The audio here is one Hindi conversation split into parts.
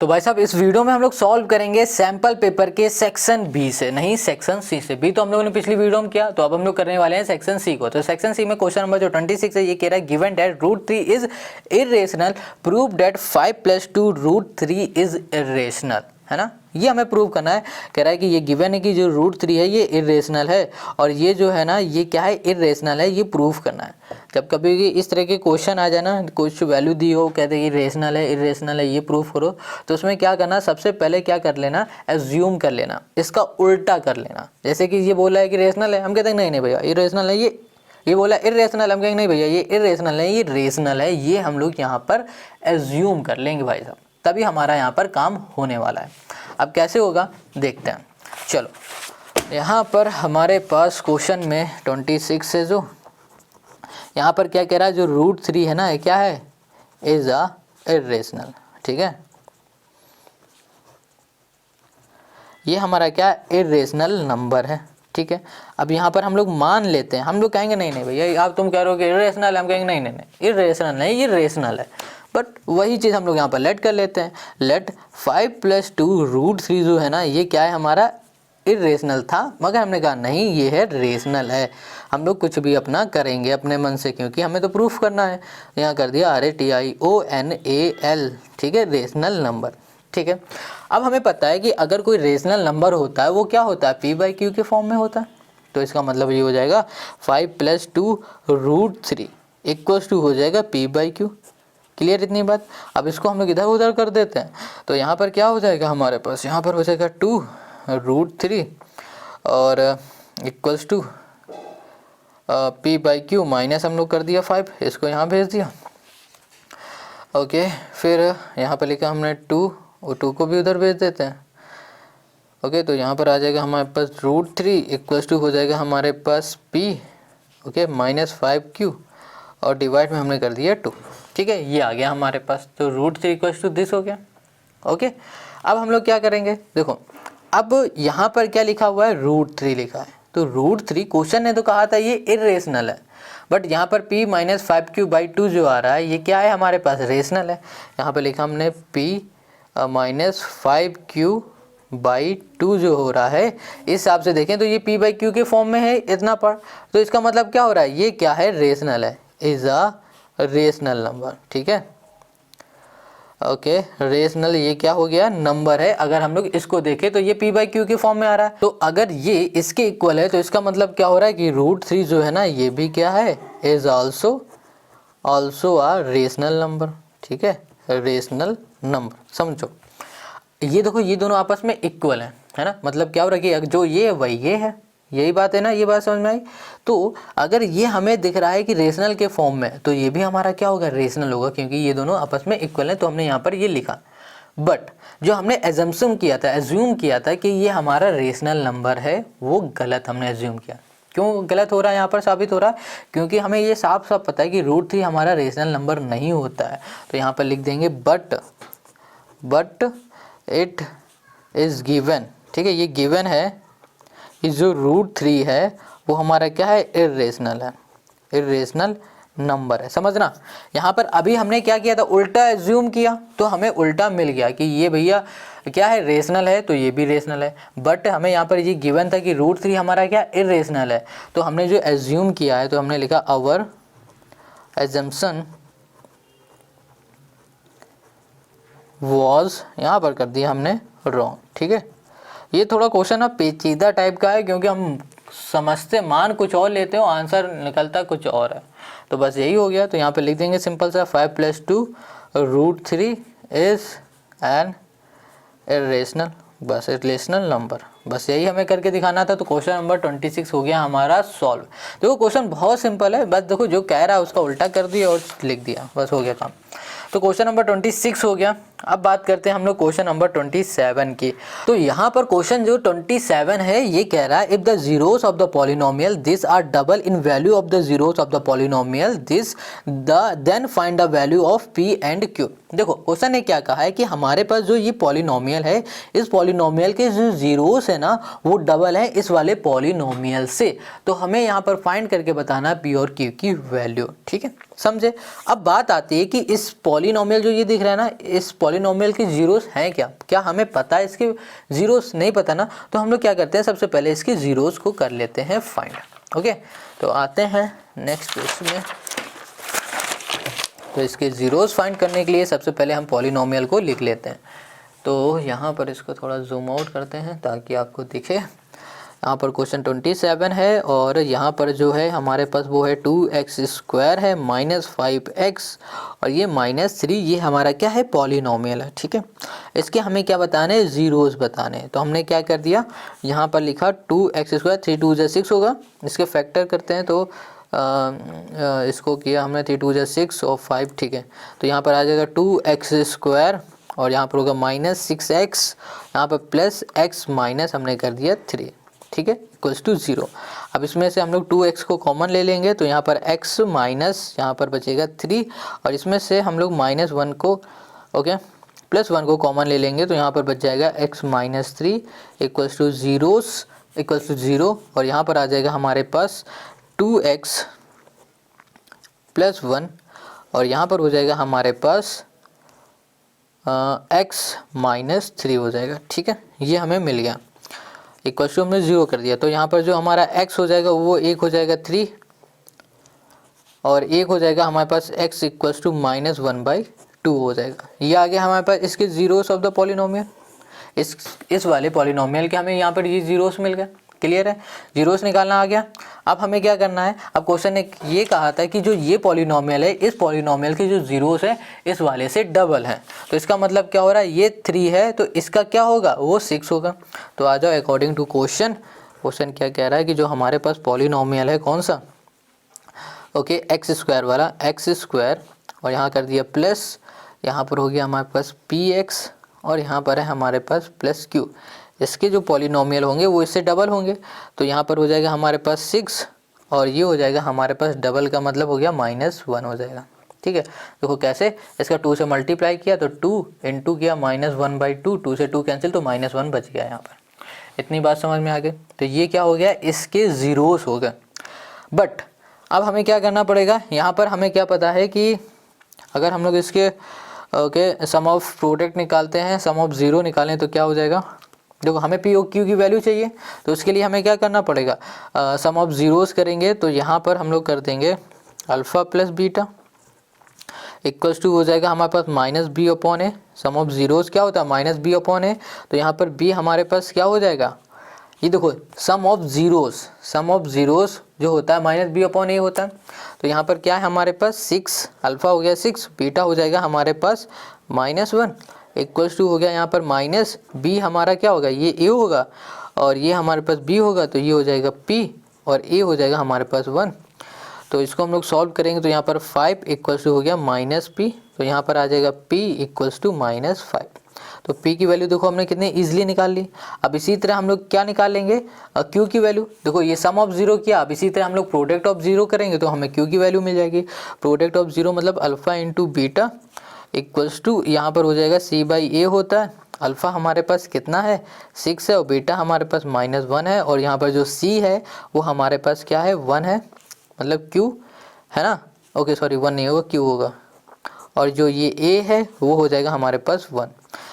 तो भाई साहब इस वीडियो में हम लोग सॉल्व करेंगे सैंपल पेपर के सेक्शन बी से, नहीं सेक्शन सी से। बी तो हम लोगों ने पिछली वीडियो में किया, तो अब हम लोग करने वाले हैं सेक्शन सी को। तो सेक्शन सी में क्वेश्चन नंबर जो 26 है ये कह रहा है given that √3 is irrational, prove that 5 + 2 √3 is irrational, है ना। ये हमें प्रूव करना है। कह रहा है कि ये गिवन है कि जो √3 है ये इरेशनल है, और ये जो है ना ये क्या है, इरेशनल है, ये प्रूव करना है। जब कभी भी इस तरह के क्वेश्चन आ जाए ना, कुछ वैल्यू दी हो, कहते हैं इरेशनल है, इरेशनल है, ये प्रूव करो, तो उसमें क्या करना, सबसे पहले क्या कर लेना, एज्यूम कर लेना, इसका उल्टा कर लेना। जैसे कि ये बोला है कि रेशनल है, हम कहते हैं नहीं नहीं भैया इरेशनल है, ये बोला इरेशनल, हम कहेंगे नहीं भैया ये इरेशनल है, ये रेशनल है। ये हम लोग यहाँ पर एज्यूम कर लेंगे भाई साहब, तभी हमारा यहाँ पर काम होने वाला है। अब कैसे होगा देखते हैं। चलो यहाँ पर हमारे पास क्वेश्चन में 26 है, जो यहाँ पर क्या कह रहा है, जो √3 है ना ये क्या है, इज अ इरेशनल, ठीक है। ये हमारा क्या इरेशनल नंबर है, ठीक है। अब यहाँ पर हम लोग मान लेते हैं, हम लोग कहेंगे नहीं नहीं भैया आप तुम कह रहे हो कि इरेशनल है, हम कहेंगे नहीं नहीं नहीं इरेशनल नहीं, ये रेशनल है। बट वही चीज़ हम लोग यहाँ पर लेट कर लेते हैं। लेट 5 + 2 √3 जो है ना ये क्या है, हमारा इरेशनल था, मगर हमने कहा नहीं ये है रेशनल है। हम लोग कुछ भी अपना करेंगे अपने मन से, क्योंकि हमें तो प्रूफ करना है। यहाँ कर दिया RATIONAL, ठीक है, रेशनल नंबर, ठीक है। अब हमें पता है कि अगर कोई रेशनल नंबर होता है वो क्या होता है, P/Q के फॉर्म में होता है। तो इसका मतलब ये हो जाएगा 5 + 2 √3 = हो जाएगा P/Q। क्लियर इतनी बात। अब इसको हम लोग इधर उधर कर देते हैं, तो यहाँ पर क्या हो जाएगा हमारे पास, यहाँ पर हो जाएगा 2 √3 और = P/Q माइनस हम लोग कर दिया 5, इसको यहाँ भेज दिया। ओके, फिर यहाँ पर लिखा हमने 2 और 2 को भी उधर भेज देते हैं। ओके, तो यहाँ पर आ जाएगा हमारे पास √3 = हो जाएगा हमारे पास P, ओके, -5Q और डिवाइड में हमने कर दिया 2, ठीक है। ये आ गया हमारे पास, तो √3 = दिस हो गया। ओके, अब हम लोग क्या करेंगे, देखो अब यहाँ पर क्या लिखा हुआ है, √3 लिखा है। तो √3 क्वेश्चन ने तो कहा था ये इरेशनल है, बट यहाँ पर P -5Q/2 जो आ रहा है ये क्या है, हमारे पास रेशनल है। यहाँ पर लिखा हमने P -5Q/2 जो हो रहा है, इस हिसाब से देखें तो ये P/Q के फॉर्म में है इतना पर, तो इसका मतलब क्या हो रहा है, ये क्या है, रेशनल है, इज अ रेशनल नंबर, ठीक है। ओके, रेशनल ये क्या हो गया, नंबर है। अगर हम लोग इसको देखें तो ये P/Q के फॉर्म में आ रहा है, तो अगर ये इसके इक्वल है तो इसका मतलब क्या हो रहा है कि √3 जो है ना ये भी क्या है, is also a rational number, ठीक है, रेशनल नंबर। समझो ये देखो, ये दोनों आपस में इक्वल है ना, मतलब क्या हो रहा है कि जो ये है वही ये है, यही बात है ना, ये बात समझ में आई। तो अगर ये हमें दिख रहा है कि रेशनल के फॉर्म में, तो ये भी हमारा क्या होगा, रेशनल होगा, क्योंकि ये दोनों आपस में इक्वल है, तो हमने यहाँ पर ये लिखा। बट जो हमने एजम्पशन किया था, एज्यूम किया था कि ये हमारा रेशनल नंबर है, वो गलत हमने एज्यूम किया। क्यों गलत हो रहा है, यहाँ पर साबित हो रहा है, क्योंकि हमें ये साफ साफ पता है कि √3 हमारा रेशनल नंबर नहीं होता है। तो यहाँ पर लिख देंगे बट इट इज़ गिवन, ठीक है, ये गिवन है कि जो √3 है वो हमारा क्या है, इरेशनल है, इरेशनल नंबर है। समझना, यहाँ पर अभी हमने क्या किया था, उल्टा एज्यूम किया, तो हमें उल्टा मिल गया कि ये भैया क्या है, रेशनल है, तो ये भी रेशनल है। बट हमें यहाँ पर ये गिवन था कि √3 हमारा क्या, इरेशनल है, तो हमने जो एज्यूम किया है तो हमने लिखा आवर एजम्पशन वॉज, यहाँ पर कर दिया हमने रॉन्ग, ठीक है। ये थोड़ा क्वेश्चन अब पेचीदा टाइप का है, क्योंकि हम समझते मान कुछ और लेते हो, आंसर निकलता कुछ और है, तो बस यही हो गया। तो यहाँ पे लिख देंगे सिंपल सा 5 + 2 √3 इज एन इरेशनल, बस इरेशनल नंबर, बस यही हमें करके दिखाना था। तो क्वेश्चन नंबर 26 हो गया हमारा सॉल्व। देखो क्वेश्चन बहुत सिंपल है, बस देखो जो कह रहा है उसका उल्टा कर दिया और लिख दिया, बस हो गया काम। तो क्वेश्चन नंबर 26 हो गया। अब बात करते हैं हम लोग क्वेश्चन नंबर 27 की। तो यहाँ पर क्वेश्चन जो 27 है ये कह रहा है if the zeros of the polynomial this are double in value of the zeros of the polynomial this then find the value of P and Q। देखो क्वेश्चन ने क्या कहा है कि हमारे पास जो ये पॉलिनोमियल है, इस पॉलिनोमियल के जो जीरोस है ना वो डबल है इस वाले पॉलिनोमियल से। तो हमें यहाँ पर फाइंड करके बताना पी और क्यू की वैल्यू, ठीक है, समझे। अब बात आती है कि इस पॉलिनोमियल जो ये दिख रहा है ना, इस पॉलिनोमियल के जीरोस हैं क्या, क्या हमें पता है इसके जीरोस? नहीं पता ना, तो हम लोग क्या करते हैं, सबसे पहले इसके जीरोस को कर लेते हैं फाइंड। ओके, तो आते हैं नेक्स्ट क्वेश्चन में। तो इसके जीरोस फाइंड करने के लिए सबसे पहले हम पॉलिनोमियल को लिख लेते हैं। तो यहाँ पर इसको थोड़ा जूम आउट करते हैं ताकि आपको दिखे। यहाँ पर क्वेश्चन 27 है और यहाँ पर जो है हमारे पास वो है 2x² है -5x और ये -3, ये हमारा क्या है, पॉलिनोमियल है, ठीक है। इसके हमें क्या बताने हैं, जीरोस बताने हैं। तो हमने क्या कर दिया, यहाँ पर लिखा 2x², 3 2 जा 6 होगा, इसके फैक्टर करते हैं तो इसको किया हमने 3 2 जा 6 और 5, ठीक है। तो यहाँ पर आ जाएगा 2x² और यहाँ पर होगा -6x, यहाँ पर प्लस x माइनस हमने कर दिया 3, ठीक है, इक्वल्स टू 0। अब इसमें से हम लोग 2x को कॉमन ले लेंगे तो यहाँ पर x माइनस यहाँ पर बचेगा 3 और इसमें से हम लोग -1 को +1 को कॉमन ले लेंगे तो यहाँ पर बच जाएगा x माइनस 3 इक्वल्स टू 0 और यहाँ पर आ जाएगा हमारे पास 2x + 1 और यहाँ पर हो जाएगा हमारे पास x माइनस 3 हो जाएगा, ठीक है। ये हमें मिल गया, इक्वल टू हमने 0 कर दिया। तो यहाँ पर जो हमारा x हो जाएगा वो 1 हो जाएगा 3 और 1 हो जाएगा हमारे पास x इक्वल्स टू -1/2 हो जाएगा। ये आ गया हमारे पास इसके जीरोस ऑफ द पॉलिनोमियल। इस वाले पॉलिनोमियल के हमें यहाँ पर ये जीरोस मिल गए, क्लियर है, जीरोस निकालना आ गया। अब हमें क्या करना है, अब क्वेश्चन ने ये कहा था कि जो ये पॉलिनोमियल है इस पॉलिनोमियल के जो जीरोस है इस वाले से डबल है। तो इसका मतलब क्या हो रहा है, ये 3 है तो इसका क्या होगा, वो 6 होगा। तो आ जाओ अकॉर्डिंग टू क्वेश्चन क्या कह रहा है कि जो हमारे पास पॉलिनोमियल है कौन सा, ओके, x² वाला, x² और यहाँ कर दिया प्लस, यहाँ पर हो गया हमारे पास px और यहाँ पर है हमारे पास +q। इसके जो पॉलिनोमियल होंगे वो इससे डबल होंगे तो यहाँ पर हो जाएगा हमारे पास 6 और ये हो जाएगा हमारे पास डबल का मतलब हो गया -1 हो जाएगा, ठीक है। देखो कैसे, इसका 2 से मल्टीप्लाई किया तो 2 × किया -1/2, 2 से 2 कैंसिल तो -1 बच गया यहाँ पर। इतनी बात समझ में आ गई। तो ये क्या हो गया, इसके जीरोस हो गए। बट अब हमें क्या करना पड़ेगा, यहाँ पर हमें क्या पता है कि अगर हम लोग इसके सम ऑफ प्रोडक्ट निकालते हैं, सम ऑफ 0 निकालें तो क्या हो जाएगा, देखो हमें पी ओ क्यू की वैल्यू चाहिए तो उसके लिए हमें क्या करना पड़ेगा, सम ऑफ जीरोस करेंगे तो यहाँ पर हम लोग कर देंगे अल्फ़ा + बीटा इक्वल्स टू हो जाएगा हमारे पास -b/a। सम ऑफ जीरोस क्या होता है, -b/a। तो यहाँ पर b हमारे पास क्या हो जाएगा, ये देखो सम ऑफ जीरोस जो होता है -b/a होता है। तो यहाँ पर क्या है हमारे पास 6, अल्फ़ा हो गया 6, बीटा हो जाएगा हमारे पास -1 इक्वल्स टू हो गया यहाँ पर -b हमारा क्या होगा, ये a होगा और ये हमारे पास b होगा तो ये हो जाएगा p और a हो जाएगा हमारे पास 1। तो इसको हम लोग सॉल्व करेंगे तो यहाँ पर 5 इक्वल्स टू हो गया -p, तो यहाँ पर आ जाएगा p इक्वल्स टू -5। तो p की वैल्यू देखो हमने कितने ईजिली निकाल ली। अब इसी तरह हम लोग क्या निकाल लेंगे, q की वैल्यू। देखो ये सम ऑफ 0 किया, अब इसी तरह हम लोग प्रोडक्ट ऑफ 0 करेंगे तो हमें q की वैल्यू मिल जाएगी। प्रोडक्ट ऑफ 0 मतलब अल्फ़ा × बीटा इक्वल्स टू यहाँ पर हो जाएगा c/a होता है। अल्फ़ा हमारे पास कितना है 6 है और बीटा हमारे पास -1 है और यहाँ पर जो c है वो हमारे पास क्या है 1 है, मतलब q है ना, ओके सॉरी 1 नहीं होगा q होगा और जो ये a है वो हो जाएगा हमारे पास 1।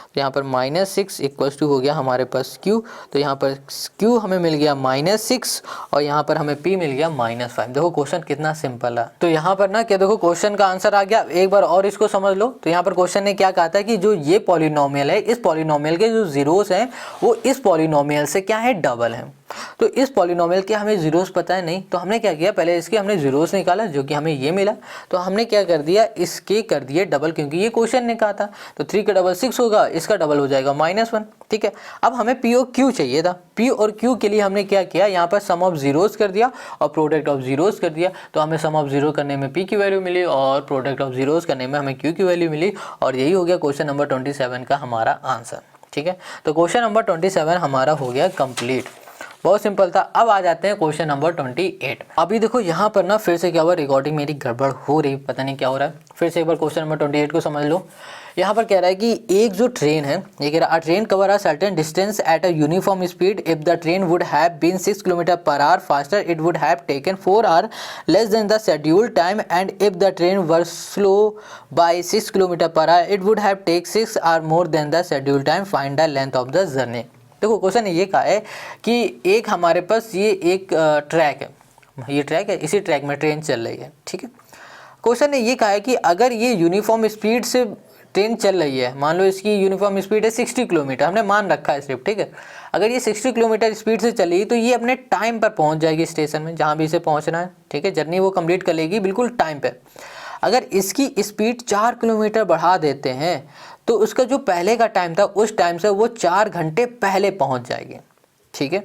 तो यहाँ पर -6 इक्वल्स टू हो गया हमारे पास q। तो यहाँ पर q हमें मिल गया -6 और यहाँ पर हमें p मिल गया -5। देखो क्वेश्चन कितना सिंपल है। तो यहाँ पर ना क्या देखो क्वेश्चन का आंसर आ गया। एक बार और इसको समझ लो। तो यहाँ पर क्वेश्चन ने क्या कहा था कि जो ये पॉलिनोमियल है इस पॉलिनोमियल के जो जीरोस हैं वो इस पॉलिनोमियल से क्या है, डबल है। तो इस पॉलिनोमियल के हमें जीरोस पता है नहीं, तो हमने क्या किया, पहले इसके हमने जीरोस निकाला जो कि हमें ये मिला। तो हमने क्या कर दिया, इसके कर दिए डबल, क्योंकि ये क्वेश्चन ने कहा था। तो 3 का डबल 6 होगा, इसका डबल हो जाएगा -1, ठीक है। अब हमें पी और क्यू चाहिए था। पी और क्यू के लिए हमने क्या किया, यहाँ पर सम ऑफ जीरोस कर दिया और प्रोडक्ट ऑफ जीरोस कर दिया। तो हमें सम ऑफ जीरो करने में पी की वैल्यू मिली और प्रोडक्ट ऑफ जीरोस करने में हमें क्यू की वैल्यू मिली और यही हो गया क्वेश्चन नंबर 27 का हमारा आंसर, ठीक है। तो क्वेश्चन नंबर 27 हमारा हो गया कंप्लीट। बहुत सिंपल था। अब आ जाते हैं क्वेश्चन नंबर 28। अभी देखो यहाँ पर ना फिर से क्या हुआ, रिकॉर्डिंग मेरी गड़बड़ हो रही, पता नहीं क्या हो रहा है। फिर से एक बार क्वेश्चन नंबर 28 को समझ लो। यहाँ पर कह रहा है कि एक जो ट्रेन है, ये कह रहा है a train cover a certain distance at a uniform speed. If the train would have been 6 kilometre per hour faster it would have taken 4 hour less than the scheduled time, and if the train were slow by 6 kilometre per hour it would have take 6 hour more than the scheduled time, find the length of the journey. देखो क्वेश्चन ये कहा है कि एक हमारे पास ये एक ट्रैक है, ये ट्रैक है, इसी ट्रैक में ट्रेन चल रही है, ठीक है। क्वेश्चन ने ये कहा है कि अगर ये यूनिफॉर्म स्पीड से ट्रेन चल रही है, मान लो इसकी यूनिफॉर्म स्पीड है 60 किलोमीटर, हमने मान रखा है सिर्फ, ठीक है। अगर ये 60 किलोमीटर स्पीड से चली तो ये अपने टाइम पर पहुंच जाएगी स्टेशन में, जहाँ भी इसे पहुंचना है, ठीक है। जर्नी वो कंप्लीट कर लेगी बिल्कुल टाइम पे। अगर इसकी स्पीड 4 किलोमीटर बढ़ा देते हैं तो उसका जो पहले का टाइम था उस टाइम से वो 4 घंटे पहले पहुँच जाएगी, ठीक है।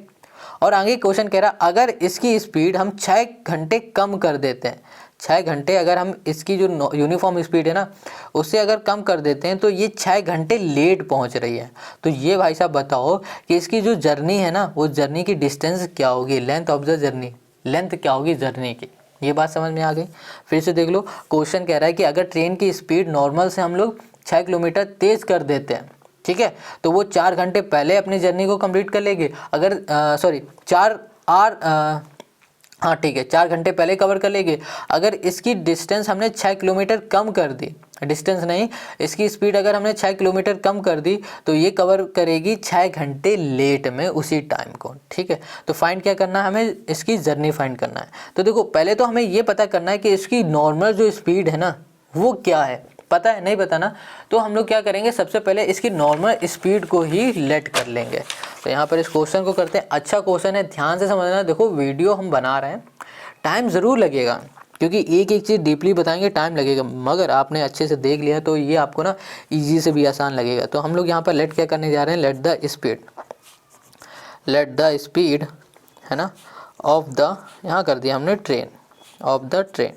और आगे क्वेश्चन कह रहा अगर इसकी स्पीड हम 6 घंटे कम कर देते हैं, 6 घंटे अगर हम इसकी जो यूनिफॉर्म स्पीड है ना उससे अगर कम कर देते हैं तो ये 6 घंटे लेट पहुंच रही है। तो ये भाई साहब बताओ कि इसकी जो जर्नी है ना वो जर्नी की डिस्टेंस क्या होगी, length of the journey, length क्या होगी जर्नी की। ये बात समझ में आ गई। फिर से देख लो, क्वेश्चन कह रहा है कि अगर ट्रेन की स्पीड नॉर्मल से हम लोग 6 किलोमीटर तेज़ कर देते हैं, ठीक है, तो वो 4 घंटे पहले अपनी जर्नी को कंप्लीट कर लेगी। अगर 4 घंटे पहले कवर कर लेगी। अगर इसकी डिस्टेंस हमने 6 किलोमीटर कम कर दी, डिस्टेंस नहीं, इसकी स्पीड अगर हमने 6 किलोमीटर कम कर दी तो ये कवर करेगी 6 घंटे लेट में उसी टाइम को, ठीक है। तो फाइंड क्या करना है हमें, इसकी जर्नी फाइंड करना है। तो देखो पहले तो हमें ये पता करना है कि इसकी नॉर्मल जो स्पीड है ना वो क्या है, पता है नहीं पता ना, तो हम लोग क्या करेंगे, सबसे पहले इसकी नॉर्मल स्पीड को ही लेट कर लेंगे। तो यहाँ पर इस क्वेश्चन को करते हैं। अच्छा क्वेश्चन है, ध्यान से समझना। देखो वीडियो हम बना रहे हैं, टाइम ज़रूर लगेगा क्योंकि एक एक चीज़ डीपली बताएंगे, टाइम लगेगा, मगर आपने अच्छे से देख लिया तो ये आपको ना इजी से भी आसान लगेगा। तो हम लोग यहाँ पर लेट क्या करने जा रहे हैं, लेट द स्पीड है ना ऑफ द, यहाँ कर दिया हमने ट्रेन, ऑफ द ट्रेन।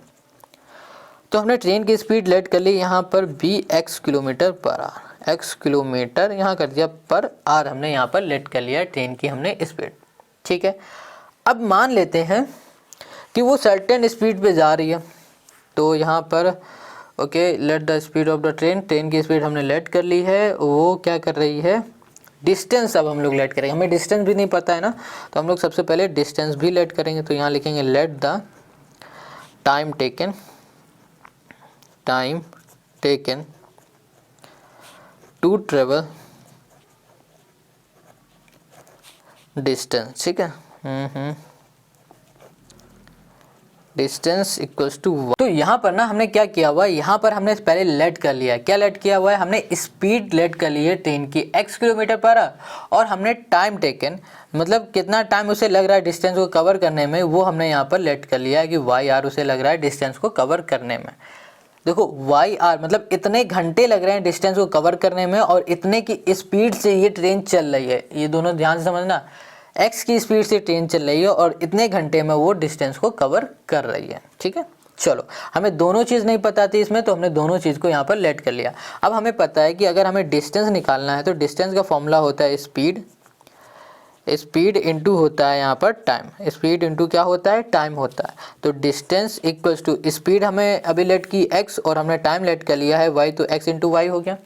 तो हमने ट्रेन की स्पीड लेट कर ली यहाँ पर bx kilometre per our, x kilometre यहाँ कर दिया पर आवर, हमने यहाँ पर लेट कर लिया ट्रेन की हमने स्पीड, ठीक है। अब मान लेते हैं कि वो सर्टेन स्पीड पे जा रही है, तो यहाँ पर okay let the speed of the train, train की स्पीड हमने लेट कर ली है, वो क्या कर रही है, डिस्टेंस अब हम लोग लेट करेंगे। हमें डिस्टेंस भी नहीं पता है ना, तो हम लोग सबसे पहले डिस्टेंस भी लेट करेंगे। तो यहाँ लिखेंगे let the time taken to travel distance, ठीक है। Distance equals to. तो यहाँ पर ना हमने क्या किया हुआ है, यहाँ पर हमने पहले लेट कर लिया है। क्या लेट किया हुआ है, हमने स्पीड लेट कर ली है ट्रेन की x किलोमीटर पर आवर, और हमने टाइम टेकन मतलब कितना टाइम उसे लग रहा है डिस्टेंस को कवर करने में, वो हमने यहाँ पर लेट कर लिया है कि वाई आर उसे लग रहा है डिस्टेंस को कवर करने में। देखो वाई आर मतलब इतने घंटे लग रहे हैं डिस्टेंस को कवर करने में, और इतने की स्पीड से ये ट्रेन चल रही है। ये दोनों ध्यान से समझना, x की स्पीड से ट्रेन चल रही है और इतने घंटे में वो डिस्टेंस को कवर कर रही है, ठीक है। चलो हमें दोनों चीज़ नहीं पता थी इसमें, तो हमने दोनों चीज़ को यहाँ पर लेट कर लिया। अब हमें पता है कि अगर हमें डिस्टेंस निकालना है तो डिस्टेंस का फॉर्मूला होता है स्पीड इनटू होता है यहाँ पर टाइम, स्पीड इनटू क्या होता है, टाइम होता है। तो डिस्टेंस इक्वल्स टू स्पीड हमें अभी लेट की x और हमने टाइम लेट कर लिया है y, तो x इंटू वाई हो गया।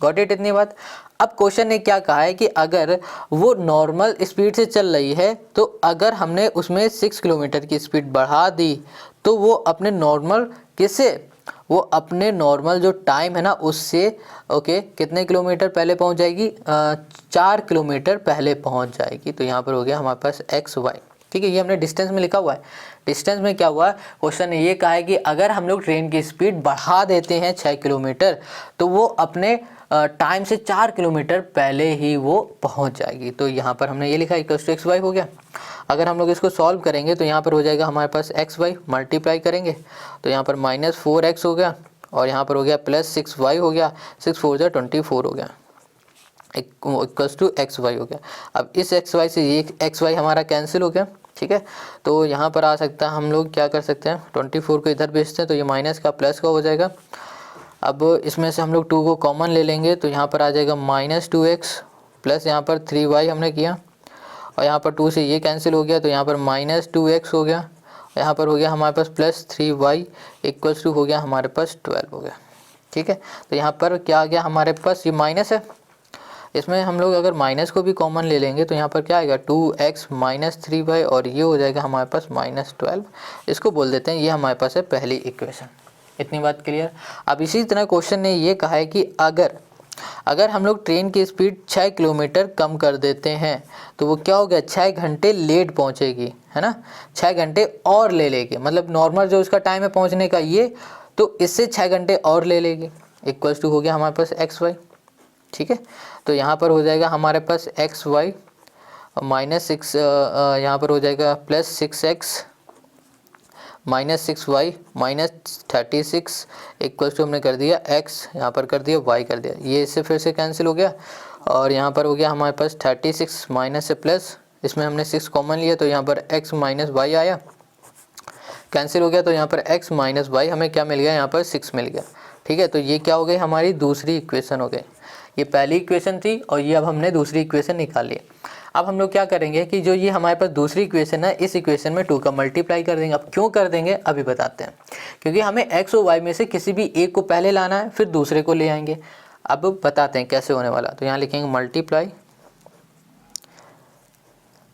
गॉट इट, इतनी बात। अब क्वेश्चन ने क्या कहा है कि अगर वो नॉर्मल स्पीड से चल रही है तो अगर हमने उसमें 6 किलोमीटर की स्पीड बढ़ा दी तो वो अपने नॉर्मल किससे, वो अपने नॉर्मल जो टाइम है ना उससे ओके कितने किलोमीटर पहले पहुंच जाएगी, 4 किलोमीटर पहले पहुंच जाएगी। तो यहाँ पर हो गया हमारे पास एक्स वाई, ठीक है। ये हमने डिस्टेंस में लिखा हुआ है। डिस्टेंस में क्या हुआ, क्वेश्चन ने ये कहा है कि अगर हम लोग ट्रेन की स्पीड बढ़ा देते हैं 6 किलोमीटर तो वो अपने टाइम से 4 किलोमीटर पहले ही वो पहुंच जाएगी। तो यहाँ पर हमने ये लिखा इक्वल्स टू एक्स वाई हो गया। अगर हम लोग इसको सॉल्व करेंगे तो यहाँ पर हो जाएगा हमारे पास एक्स वाई, मल्टीप्लाई करेंगे तो यहाँ पर -4x हो गया और यहाँ पर हो गया +6y हो गया, 6 4 जा 24 हो गया, इक्वल्स टू एक्स वाई हो गया। अब इस एक्स वाई से ये एक्स वाई हमारा कैंसिल हो गया, ठीक है। तो यहाँ पर आ सकता है हम लोग क्या कर सकते हैं, 24 को इधर भेजते हैं तो ये माइनस का प्लस का हो जाएगा। अब इसमें से हम लोग 2 को कॉमन ले लेंगे तो यहाँ पर आ जाएगा -2x प्लस यहाँ पर 3y हमने किया और यहाँ पर 2 से ये कैंसिल हो गया, तो यहाँ पर -2x हो गया, यहाँ पर हो गया हमारे पास +3y इक्वल्स टू हो गया हमारे पास 12 हो गया। ठीक है, तो यहाँ पर क्या आ गया हमारे पास, ये माइनस है, इसमें हम लोग अगर माइनस को भी कॉमन ले लेंगे तो यहाँ पर क्या आएगा 2x - 3y और ये हो जाएगा हमारे पास -12। इसको बोल देते हैं ये हमारे पास है पहली इक्वेशन। इतनी बात क्लियर। अब इसी तरह क्वेश्चन ने ये कहा है कि अगर हम लोग ट्रेन की स्पीड 6 किलोमीटर कम कर देते हैं तो वो क्या हो गया, 6 घंटे लेट पहुँचेगी, है ना, 6 घंटे और ले लेगी, मतलब नॉर्मल जो उसका टाइम है पहुँचने का ये, तो इससे 6 घंटे और ले लेगी, इक्वल्स टू हो गया हमारे पास xy। ठीक है, तो यहाँ पर हो जाएगा हमारे पास xy -6, यहाँ पर हो जाएगा +6x -6y -36 इक्वल्स टू हमने कर दिया x, यहाँ पर कर दिया y कर दिया, ये इससे फिर से कैंसिल हो गया और यहाँ पर हो गया हमारे पास 36 माइनस से प्लस, इसमें हमने 6 कॉमन लिया तो यहाँ पर x -y आया, कैंसिल हो गया, तो यहाँ पर x -y हमें क्या मिल गया, यहाँ पर 6 मिल गया। ठीक है, तो ये क्या हो गई हमारी दूसरी इक्वेशन हो गई। ये पहली इक्वेशन थी और ये अब हमने दूसरी इक्वेशन निकाल ली। अब हम लोग क्या करेंगे कि जो ये हमारे पास दूसरी इक्वेशन है इस इक्वेशन में 2 का मल्टीप्लाई कर देंगे। अब क्यों कर देंगे अभी बताते हैं, क्योंकि हमें x और y में से किसी भी एक को पहले लाना है फिर दूसरे को ले आएंगे। अब बताते हैं कैसे होने वाला। तो यहाँ लिखेंगे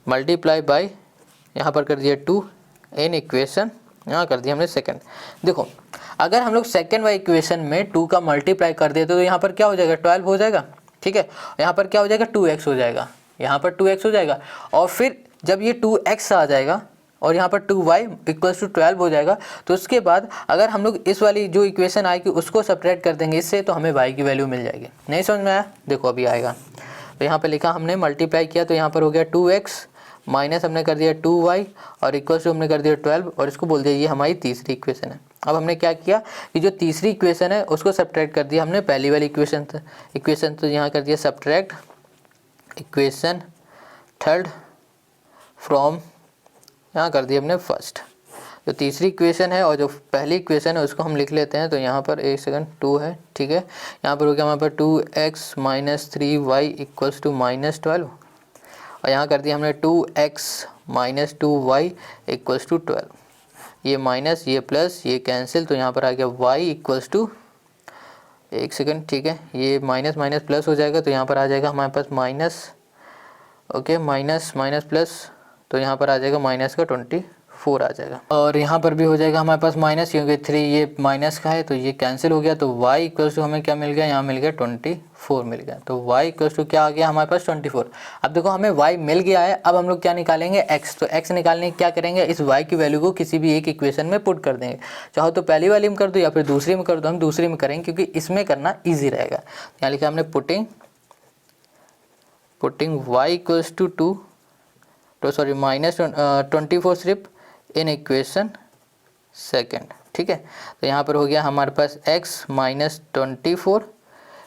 मल्टीप्लाई बाय, यहाँ पर कर दिया 2 इन इक्वेशन, यहाँ कर दिया हमने सेकंड। देखो अगर हम लोग सेकंड वाली इक्वेशन में 2 का मल्टीप्लाई कर देते तो यहाँ पर क्या हो जाएगा 12 हो जाएगा। ठीक है, यहाँ पर क्या हो जाएगा 2x हो जाएगा, यहाँ पर 2x हो जाएगा, और फिर जब ये 2x आ जाएगा और यहाँ पर 2y इक्वल्स टू 12 हो जाएगा, तो उसके बाद अगर हम लोग इस वाली जो इक्वेशन आएगी उसको सब्ट्रैक्ट कर देंगे इससे, तो हमें y की वैल्यू मिल जाएगी। नहीं समझ में आया, देखो अभी आएगा। तो यहाँ पर लिखा हमने मल्टीप्लाई किया तो यहाँ पर हो गया 2x माइनस हमने कर दिया 2y और इक्वल्स टू हमने कर दिया 12 और इसको बोल दिया ये हमारी तीसरी इक्वेशन है। अब हमने क्या किया कि जो तीसरी इक्वेशन है उसको सब्ट्रैक्ट कर दिया हमने पहली वाली इक्वेशन तो यहाँ कर दिया सब्ट्रैक्ट इक्वेशन थर्ड फ्रॉम, यहाँ कर दिया हमने फर्स्ट। जो तीसरी इक्वेशन है और जो पहली इक्वेशन है उसको हम लिख लेते हैं। तो यहाँ पर एक सेकंड 2 है, ठीक है, यहाँ पर हो गया हमारे पर 2x - 3y इक्वल्स टू -12 और यहाँ कर दिया हमने 2x - 2y इक्वल्स टू 12। ये माइनस ये प्लस ये कैंसिल, तो यहाँ पर आ गया y इक्वल्स टू, एक सेकंड, ठीक है, ये माइनस माइनस प्लस हो जाएगा तो यहाँ पर आ जाएगा हमारे पास minus, okay, minus minus plus, तो यहाँ पर आ जाएगा माइनस का 24 आ जाएगा। और यहाँ पर भी हो जाएगा हमारे पास माइनस, क्योंकि 3 ये माइनस का है तो ये कैंसिल हो गया। तो y इक्वल्स टू हमें क्या मिल गया, यहाँ मिल गया 24 मिल गया। तो y इक्वल्स टू क्या आ गया हमारे पास 24। अब देखो हमें y मिल गया है, अब हम लोग क्या निकालेंगे x। तो x निकालने क्या करेंगे, इस y की वैल्यू को किसी भी एक इक्वेशन में पुट कर देंगे। चाहो तो पहली वाली में कर दो या फिर दूसरी में कर दो, हम दूसरी में करेंगे क्योंकि इसमें करना ईजी रहेगा। यहाँ लिखा हमने पुटिंग y इक्वल्स टू 2, तो सॉरी -24 सिर्फ इन इक्वेशन सेकेंड, ठीक है। तो यहाँ पर हो गया हमारे पास x - 24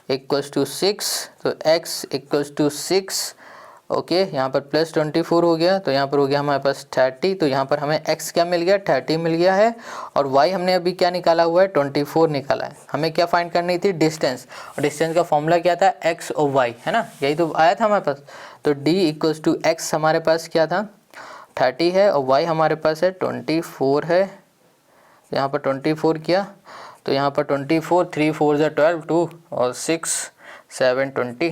इक्वल्स टू 6, तो x इक्वल्स टू 6, ओके, यहाँ पर +24 हो गया, तो यहाँ पर हो गया हमारे पास 30। तो यहाँ पर हमें x क्या मिल गया, 30 मिल गया है, और y हमने अभी क्या निकाला हुआ है, 24 निकाला है। हमें क्या फाइंड करनी थी, डिस्टेंस, और डिस्टेंस का फॉर्मूला क्या था, x और y, है ना, यही तो आया था हमारे पास। तो d इक्वल्स टू x हमारे पास क्या था 30 है और y हमारे पास है 24 है। यहाँ पर 24 किया तो यहाँ पर 24, 3 4 12 2 और 6 7 20,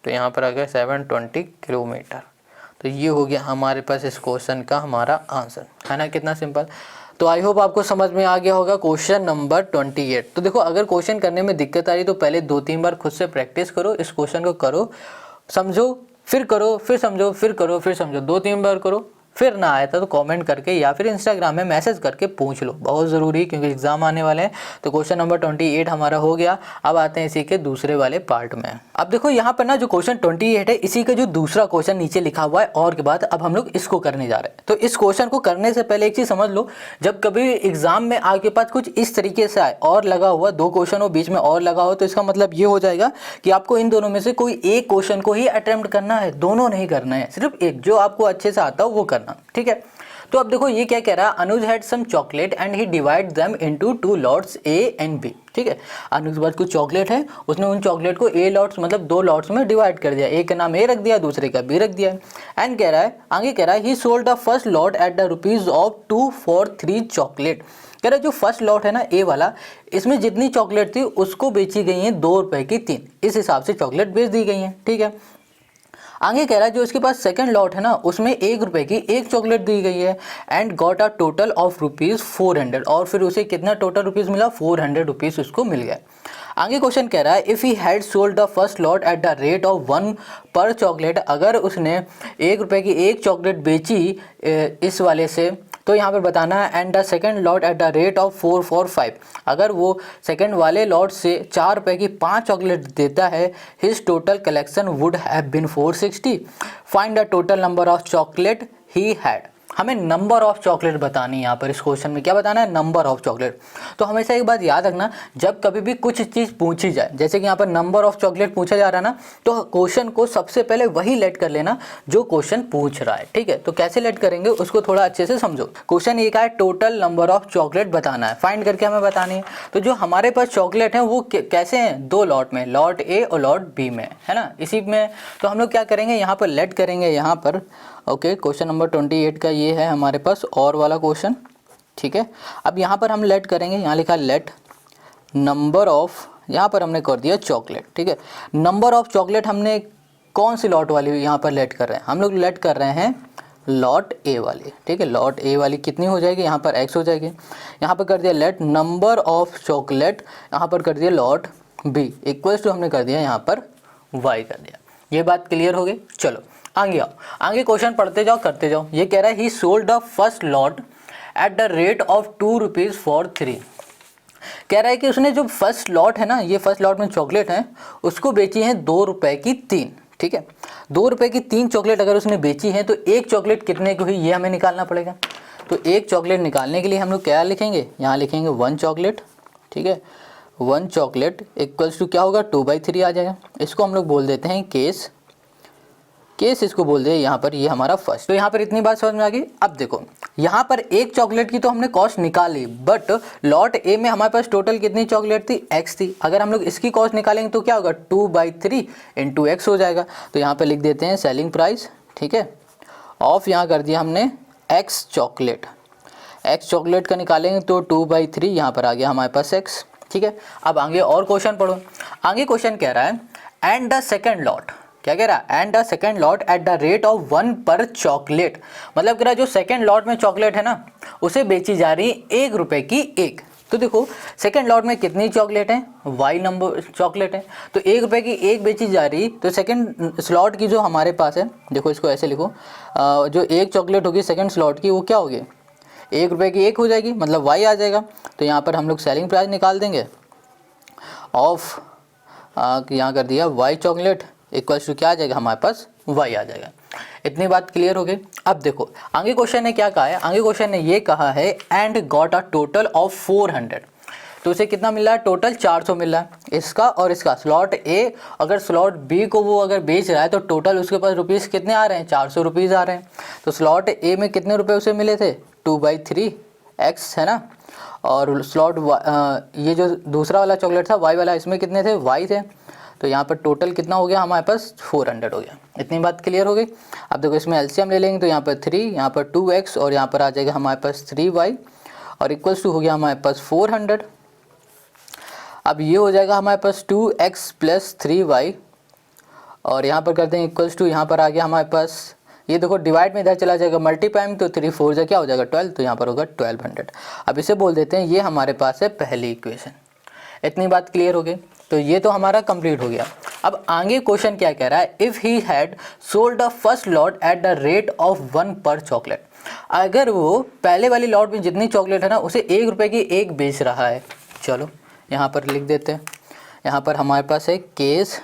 तो यहाँ पर आ गया 720 किलोमीटर। तो ये हो गया हमारे पास इस क्वेश्चन का हमारा आंसर, है ना, कितना सिंपल। तो आई होप आपको समझ में आ गया होगा क्वेश्चन नंबर 28। तो देखो अगर क्वेश्चन करने में दिक्कत आ रही तो पहले 2-3 बार खुद से प्रैक्टिस करो, इस क्वेश्चन को करो, समझो, फिर करो, फिर समझो, फिर करो, फिर समझो, 2-3 बार करो। फिर ना आया था तो कमेंट करके या फिर इंस्टाग्राम में मैसेज करके पूछ लो, बहुत ज़रूरी, क्योंकि एग्जाम आने वाले हैं। तो क्वेश्चन नंबर 28 हमारा हो गया। अब आते हैं इसी के दूसरे वाले पार्ट में। अब देखो यहाँ पर ना जो क्वेश्चन 28 है इसी का जो दूसरा क्वेश्चन नीचे लिखा हुआ है और के बाद अब हम लोग इसको करने जा रहे हैं। तो इस क्वेश्चन को करने से पहले एक चीज़ समझ लो, जब कभी एग्जाम में आपके पास कुछ इस तरीके से आए और लगा हुआ, 2 क्वेश्चन हो बीच में और लगा हो, तो इसका मतलब ये हो जाएगा कि आपको इन दोनों में से कोई एक क्वेश्चन को ही अटेम्प्ट करना है, दोनों नहीं करना है, सिर्फ एक जो आपको अच्छे से आता हो वो करना, ठीक है। तो अब देखो ये क्या कह रहा है, Anuj had some chocolate and he divide them into 2 lots A and B। ठीक है। और उसके बाद कुछ चॉकलेट है, उसने उन चॉकलेट को ए लॉट्स मतलब 2 लॉट्स में डिवाइड कर दिया, एक का नाम ए रख दिया, दूसरे का बी रख दिया। एंड कह रहा है, आगे कह रहा है ही sold the first lot at the rupees of 2 for 3 chocolate. कह रहा है जो फर्स्ट लॉट है ना ए वाला, इसमें जितनी चॉकलेट थी उसको बेची गई हैं 2 रुपए की 3, इस हिसाब से चॉकलेट बेच दी गई हैं, ठीक है। आगे कह रहा है जो इसके पास सेकंड लॉट है ना, उसमें 1 रुपए की 1 चॉकलेट दी गई है and got a total of rupees 400, और फिर उसे कितना टोटल रुपीज़ मिला, 400 रुपीज़ उसको मिल गया। आगे क्वेश्चन कह रहा है if he had sold the first lot at the rate of 1 पर चॉकलेट, अगर उसने 1 रुपए की 1 चॉकलेट बेची इस वाले से, तो यहाँ पर बताना है and the second lot at the rate of 4 for 5, अगर वो सेकेंड वाले लॉट से 4 रुपए की 5 चॉकलेट देता है, his total collection would have been 460, find the total number of chocolate he had. हमें नंबर ऑफ चॉकलेट बतानी है यहाँ पर, इस क्वेश्चन में क्या बताना है, नंबर ऑफ चॉकलेट। तो हमेशा एक बात याद रखना, जब कभी भी कुछ चीज़ पूछी जाए, जैसे कि यहाँ पर नंबर ऑफ चॉकलेट पूछा जा रहा है ना, तो क्वेश्चन को सबसे पहले वही लेट कर लेना जो क्वेश्चन पूछ रहा है, ठीक है। तो कैसे लेट करेंगे उसको थोड़ा अच्छे से समझो। क्वेश्चन ये का है टोटल नंबर ऑफ चॉकलेट बताना है, फाइंड करके हमें बतानी है। तो जो हमारे पास चॉकलेट है वो कैसे हैं, 2 लॉट में, लॉट ए और लॉट बी में, है ना, इसी में। तो हम लोग क्या करेंगे, यहाँ पर लेट करेंगे यहाँ पर। ओके, क्वेश्चन नंबर 28 का ये है हमारे पास और वाला क्वेश्चन, ठीक है। अब यहाँ पर हम लेट करेंगे, यहाँ लिखा लेट नंबर ऑफ, यहाँ पर हमने कर दिया चॉकलेट, ठीक है। नंबर ऑफ चॉकलेट हमने कौन सी लॉट वाली यहाँ पर लेट कर रहे हैं, हम लोग लेट कर रहे हैं लॉट ए वाली, ठीक है। लॉट ए वाली कितनी हो जाएगी, यहाँ पर x हो जाएगी। यहाँ पर कर दिया लेट नंबर ऑफ चॉकलेट, यहाँ पर कर दिया लॉट बी इक्वल्स टू हमने कर दिया यहाँ पर y कर दिया। ये बात क्लियर हो गई। चलो आगे आओ, आगे क्वेश्चन पढ़ते जाओ, करते जाओ। ये कह रहा है ही sold the first lot at the rate of 2 rupees for 3। कह रहा है कि उसने जो फर्स्ट लॉट है ना, ये फर्स्ट लॉट में चॉकलेट है, उसको बेची है 2 रुपए की 3, ठीक है। 2 रुपए की 3 चॉकलेट अगर उसने बेची है तो एक चॉकलेट कितने की हुई ये हमें निकालना पड़ेगा। तो एक चॉकलेट निकालने के लिए हम लोग क्या लिखेंगे, यहाँ लिखेंगे 1 चॉकलेट, ठीक है। 1 चॉकलेट इक्वल्स टू क्या होगा, 2/3 आ जाएगा। इसको हम लोग बोल देते हैं केस, केस इसको बोल दे यहाँ पर, ये हमारा फर्स्ट। तो यहाँ पर इतनी बात समझ में आ गई। अब देखो यहाँ पर एक चॉकलेट की तो हमने कॉस्ट निकाली, बट लॉट ए में हमारे पास टोटल कितनी चॉकलेट थी, x थी। अगर हम लोग इसकी कॉस्ट निकालेंगे तो क्या होगा, 2/3 इंटू x हो जाएगा। तो यहाँ पर लिख देते हैं सेलिंग प्राइस, ठीक है, ऑफ यहाँ कर दिया हमने x चॉकलेट। x चॉकलेट का निकालेंगे तो 2/3 यहाँ पर आ गया हमारे पास x, ठीक है। अब आगे और क्वेश्चन पढ़ो। आगे क्वेश्चन कह रहा है एंड द सेकेंड लॉट, क्या कह रहा है, and the second lot at the rate of 1 पर चॉकलेट। मतलब कह रहा है जो सेकेंड लॉट में चॉकलेट है ना, उसे बेची जा रही 1 रुपए की 1। तो देखो सेकेंड लॉट में कितनी चॉकलेट है, y नंबर चॉकलेट है, तो 1 रुपए की 1 बेची जा रही। तो सेकेंड स्लॉट की जो हमारे पास है, देखो इसको ऐसे लिखो, जो एक चॉकलेट होगी सेकेंड स्लॉट की वो क्या होगी, 1 रुपए की 1 हो जाएगी, मतलब y आ जाएगा। तो यहाँ पर हम लोग सेलिंग प्राइस निकाल देंगे ऑफ, यहाँ कर दिया y चॉकलेट इक्वल्स टू क्या आ जाएगा हमारे पास, y आ जाएगा। इतनी बात क्लियर हो गई। अब देखो आगे क्वेश्चन ने क्या कहा है, आगे क्वेश्चन ने ये कहा है and got a total of 400। तो उसे कितना मिल रहा है, टोटल 400 मिल रहा है इसका और इसका। स्लॉट ए अगर स्लॉट बी को वो अगर बेच रहा है तो टोटल उसके पास रुपीज़ कितने आ रहे हैं, 400 रुपीज़ आ रहे हैं। तो स्लॉट ए में कितने रुपए उसे मिले थे, 2/3 x है ना, और स्लॉट ये जो दूसरा वाला चॉकलेट था y वाला, इसमें कितने थे, y थे। तो यहाँ पर टोटल कितना हो गया हमारे पास, 400 हो गया। इतनी बात क्लियर हो गई। अब देखो इसमें एलसीएम ले लेंगे तो यहाँ पर 3, यहाँ पर 2x और यहाँ पर आ जाएगा हमारे पास 3y और इक्वल्स टू हो गया हमारे पास 400। अब ये हो जाएगा हमारे पास 2x प्लस 3y और यहाँ पर करते हैं इक्वल्स टू, यहाँ पर आ गया हमारे पास, ये देखो डिवाइड में इधर चला जाएगा, मल्टीप्लाई में तो 3 4 जा क्या हो जाएगा 12, तो यहाँ पर होगा 1200। अब इसे बोल देते हैं ये हमारे पास है पहली इक्वेशन। इतनी बात क्लियर हो गई। तो ये तो हमारा कंप्लीट हो गया। अब आगे क्वेश्चन क्या कह रहा है, if he had sold the first lot at the rate of 1 पर चॉकलेट। अगर वो पहले वाली लॉट में जितनी चॉकलेट है ना उसे 1 रुपए की 1 बेच रहा है। चलो यहाँ पर लिख देते हैं, यहाँ पर हमारे पास है केस,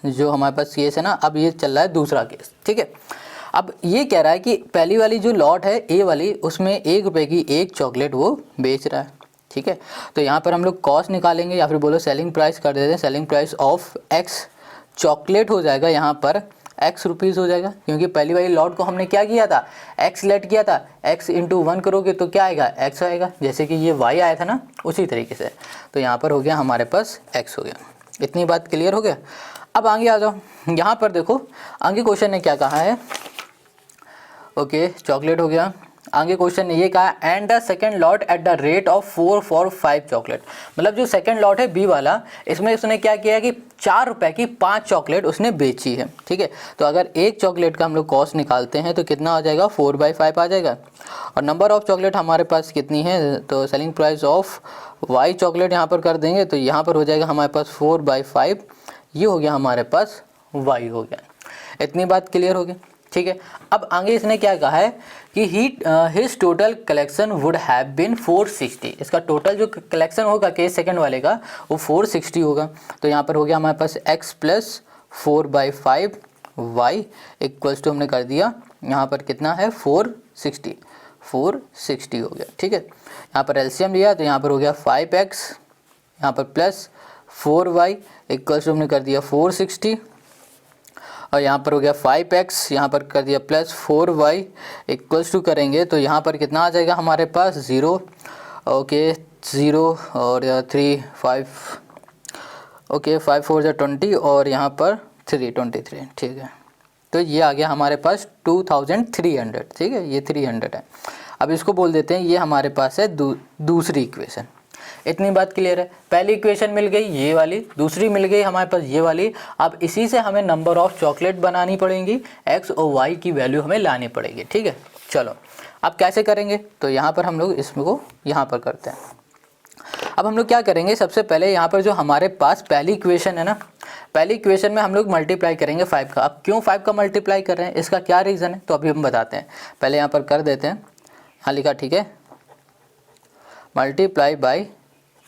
जो हमारे पास केस है ना, अब ये चल रहा है दूसरा केस, ठीक है। अब ये कह रहा है कि पहली वाली जो लॉट है ए वाली, उसमें 1 रुपए की 1 चॉकलेट वो बेच रहा है, ठीक है। तो यहाँ पर हम लोग कॉस्ट निकालेंगे या फिर बोलो सेलिंग प्राइस कर देते हैं। Selling price of x chocolate हो जाएगा यहाँ पर एक्स रुपीज़ हो जाएगा, क्योंकि पहली वाली लॉट को हमने क्या किया था, एक्स लेट किया था, एक्स इंटू 1 करोगे तो क्या आएगा, एक्स आएगा, जैसे कि ये वाई आया था ना उसी तरीके से। तो यहाँ पर हो गया हमारे पास एक्स हो गया। इतनी बात क्लियर हो गया। अब आगे आ जाओ, यहाँ पर देखो आगे क्वेश्चन ने क्या कहा है। ओके चॉकलेट हो गया। आगे क्वेश्चन ने ये कहा and the second lot at the rate of 4 for 5 chocolate. मतलब जो सेकंड लॉट है बी वाला, इसमें उसने क्या किया है कि 4 रुपये की 5 चॉकलेट उसने बेची है। ठीक है, तो अगर एक चॉकलेट का हम लोग कॉस्ट निकालते हैं तो कितना आ जाएगा, 4/5 आ जाएगा। और नंबर ऑफ चॉकलेट हमारे पास कितनी है, तो selling price of Y chocolate यहाँ पर कर देंगे तो यहाँ पर हो जाएगा हमारे पास 4/5। ये हो गया हमारे पास वाई हो गया। इतनी बात क्लियर होगी। ठीक है, अब आगे इसने क्या कहा है कि his total collection would have been 460। इसका टोटल जो कलेक्शन होगा केस सेकंड वाले का वो 460 होगा। तो यहाँ पर हो गया हमारे पास x plus 4/5 y equals to हमने कर दिया यहाँ पर कितना है 460 हो गया। ठीक है, यहाँ पर एलसीएम लिया तो यहाँ पर हो गया 5x यहाँ पर प्लस 4y इक्वल्स टू हमने कर दिया 460 और यहाँ पर हो गया 5x यहाँ पर कर दिया प्लस 4y इक्वल्स टू करेंगे तो यहाँ पर कितना आ जाएगा हमारे पास 0। ओके 0 और 3 5 ओके 5 4 जा 20 और यहाँ पर 3 ठीक है, तो ये आ गया हमारे पास 2300। ठीक है, ये 300 है। अब इसको बोल देते हैं ये हमारे पास है दूसरी इक्वेशन। इतनी बात क्लियर है। पहली इक्वेशन मिल गई ये वाली, दूसरी मिल गई हमारे पास ये वाली। अब इसी से हमें नंबर ऑफ चॉकलेट बनानी पड़ेंगी, एक्स और वाई की वैल्यू हमें लानी पड़ेगी। ठीक है, चलो अब कैसे करेंगे, तो यहाँ पर हम लोग इसको यहाँ पर करते हैं। अब हम लोग क्या करेंगे, सबसे पहले यहाँ पर जो हमारे पास पहली इक्वेशन है ना, पहली इक्वेशन में हम लोग मल्टीप्लाई करेंगे 5 का। अब क्यों 5 का मल्टीप्लाई कर रहे हैं, इसका क्या रीज़न है, तो अभी हम बताते हैं। पहले यहाँ पर कर देते हैं, हाँ लिखा ठीक है, मल्टीप्लाई बाई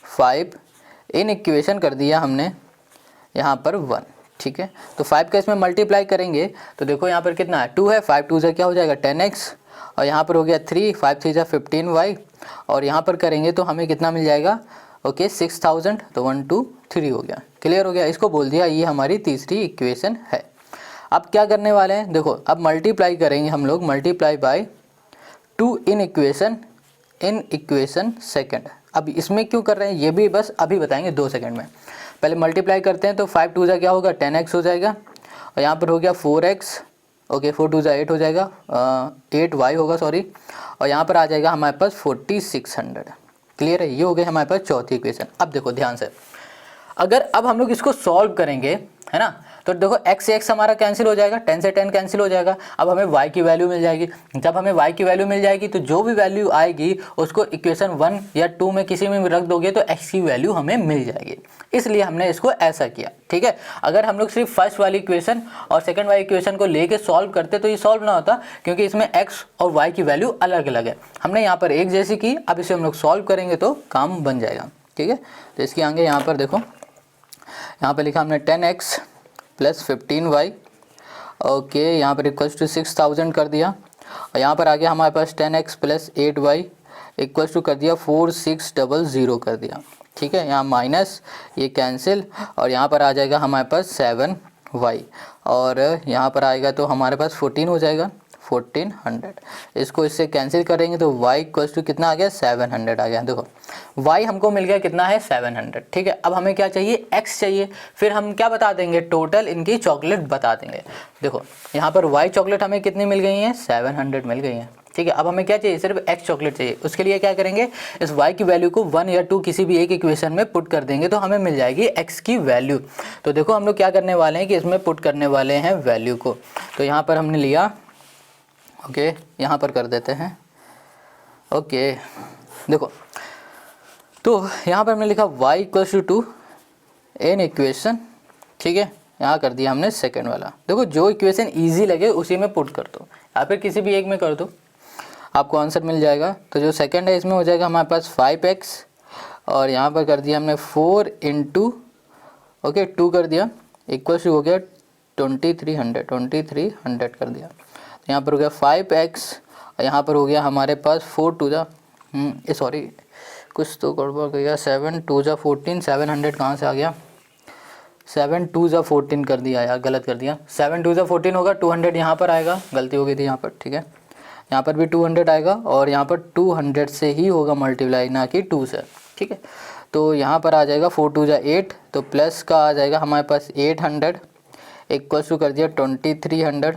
5 इन इक्वेशन कर दिया हमने यहाँ पर 1। ठीक है, तो 5 का इसमें मल्टीप्लाई करेंगे तो देखो यहाँ पर कितना है 2 है, 5 2 से क्या हो जाएगा 10x और यहाँ पर हो गया 3 5 3 जा 15y और यहाँ पर करेंगे तो हमें कितना मिल जाएगा, ओके 6000। तो 1 2 3 हो गया, क्लियर हो गया। इसको बोल दिया ये हमारी तीसरी इक्वेशन है। अब क्या करने वाले हैं, देखो अब मल्टीप्लाई करेंगे हम लोग, multiply by 2 in equation second. अब इसमें क्यों कर रहे हैं ये भी बस अभी बताएंगे 2 सेकंड में। पहले मल्टीप्लाई करते हैं तो 5 2 जा क्या होगा 10x हो जाएगा और यहाँ पर हो गया 4x, ओके 4 2 जा 8 हो जाएगा, 8y होगा सॉरी, और यहाँ पर आ जाएगा हमारे पास 4600। क्लियर है, ये हो गया हमारे पास चौथी इक्वेशन। अब देखो ध्यान से, अगर अब हम लोग इसको सॉल्व करेंगे है ना, तो देखो x से x हमारा कैंसिल हो जाएगा, 10 से 10 कैंसिल हो जाएगा। अब हमें y की वैल्यू मिल जाएगी। जब हमें y की वैल्यू मिल जाएगी तो जो भी वैल्यू आएगी उसको इक्वेशन 1 या 2 में किसी में भी रख दोगे तो x की वैल्यू हमें मिल जाएगी। इसलिए हमने इसको ऐसा किया। ठीक है, अगर हम लोग सिर्फ फर्स्ट वाली इक्वेशन और सेकंड वाली इक्वेशन को लेके सॉल्व करते तो ये सॉल्व ना होता, क्योंकि इसमें x और y की वैल्यू अलग अलग है। हमने यहाँ पर एक जैसी की, अब इसे हम लोग सॉल्व करेंगे तो काम बन जाएगा। ठीक है, तो इसके आगे यहाँ पर देखो, यहाँ पर लिखा हमने 10x प्लस 15y, ओके यहाँ पर इक्वल्स टू 6000 कर दिया और यहाँ पर आ गया हमारे पास 10x plus 8y equals to कर दिया 4600 कर दिया। ठीक है, यहाँ माइनस ये कैंसिल और यहाँ पर आ जाएगा हमारे पास 7y और यहाँ पर आएगा तो हमारे पास 14 हो जाएगा, 1400। इसको इससे कैंसिल करेंगे तो y इक्वल्स टू कितना आ गया 700 आ गया। देखो y हमको मिल गया कितना है 700। ठीक है, अब हमें क्या चाहिए x चाहिए, फिर हम क्या बता देंगे टोटल इनकी चॉकलेट बता देंगे। देखो यहाँ पर y चॉकलेट हमें कितनी मिल गई हैं 700 मिल गई हैं। ठीक है, अब हमें क्या चाहिए सिर्फ x चॉकलेट चाहिए। उसके लिए क्या करेंगे, इस y की वैल्यू को 1 या 2 किसी भी एक इक्वेशन में पुट कर देंगे तो हमें मिल जाएगी x की वैल्यू। तो देखो हम लोग क्या करने वाले हैं कि इसमें पुट करने वाले हैं वैल्यू को। तो यहाँ पर हमने लिया, ओके यहाँ पर कर देते हैं, ओके देखो तो यहाँ पर हमने लिखा y equals to an equation. ठीक है, यहाँ कर दिया हमने सेकंड वाला। देखो जो इक्वेशन इजी लगे उसी में पुट कर दो या फिर किसी भी एक में कर दो, आपको आंसर मिल जाएगा। तो जो सेकंड है इसमें हो जाएगा हमारे पास 5x और यहाँ पर कर दिया हमने 4 इंटू ओके 2 कर दिया इक्वल्स टू हो गया 2300 कर दिया। तो यहाँ पर हो गया 5x और यहाँ पर हो गया हमारे पास 4 2 जा सॉरी कुछ तो गड़बड़ गया 7 2 जा 14, 700 कहाँ से आ गया, 7 2 ज़ा 14 कर दिया यार, गलत कर दिया। 7 2 ज़ा 14 होगा, 200 यहाँ पर आएगा, गलती हो गई थी यहाँ पर, ठीक है। यहाँ पर भी 200 आएगा और यहाँ पर 200 से ही होगा मल्टीप्लाई, ना कि 2 से, ठीक है। तो यहाँ पर आ जाएगा 4 2 ज़ा 8, तो प्लस का आ जाएगा हमारे पास 800 इक्वल्स टू कर दिया 2300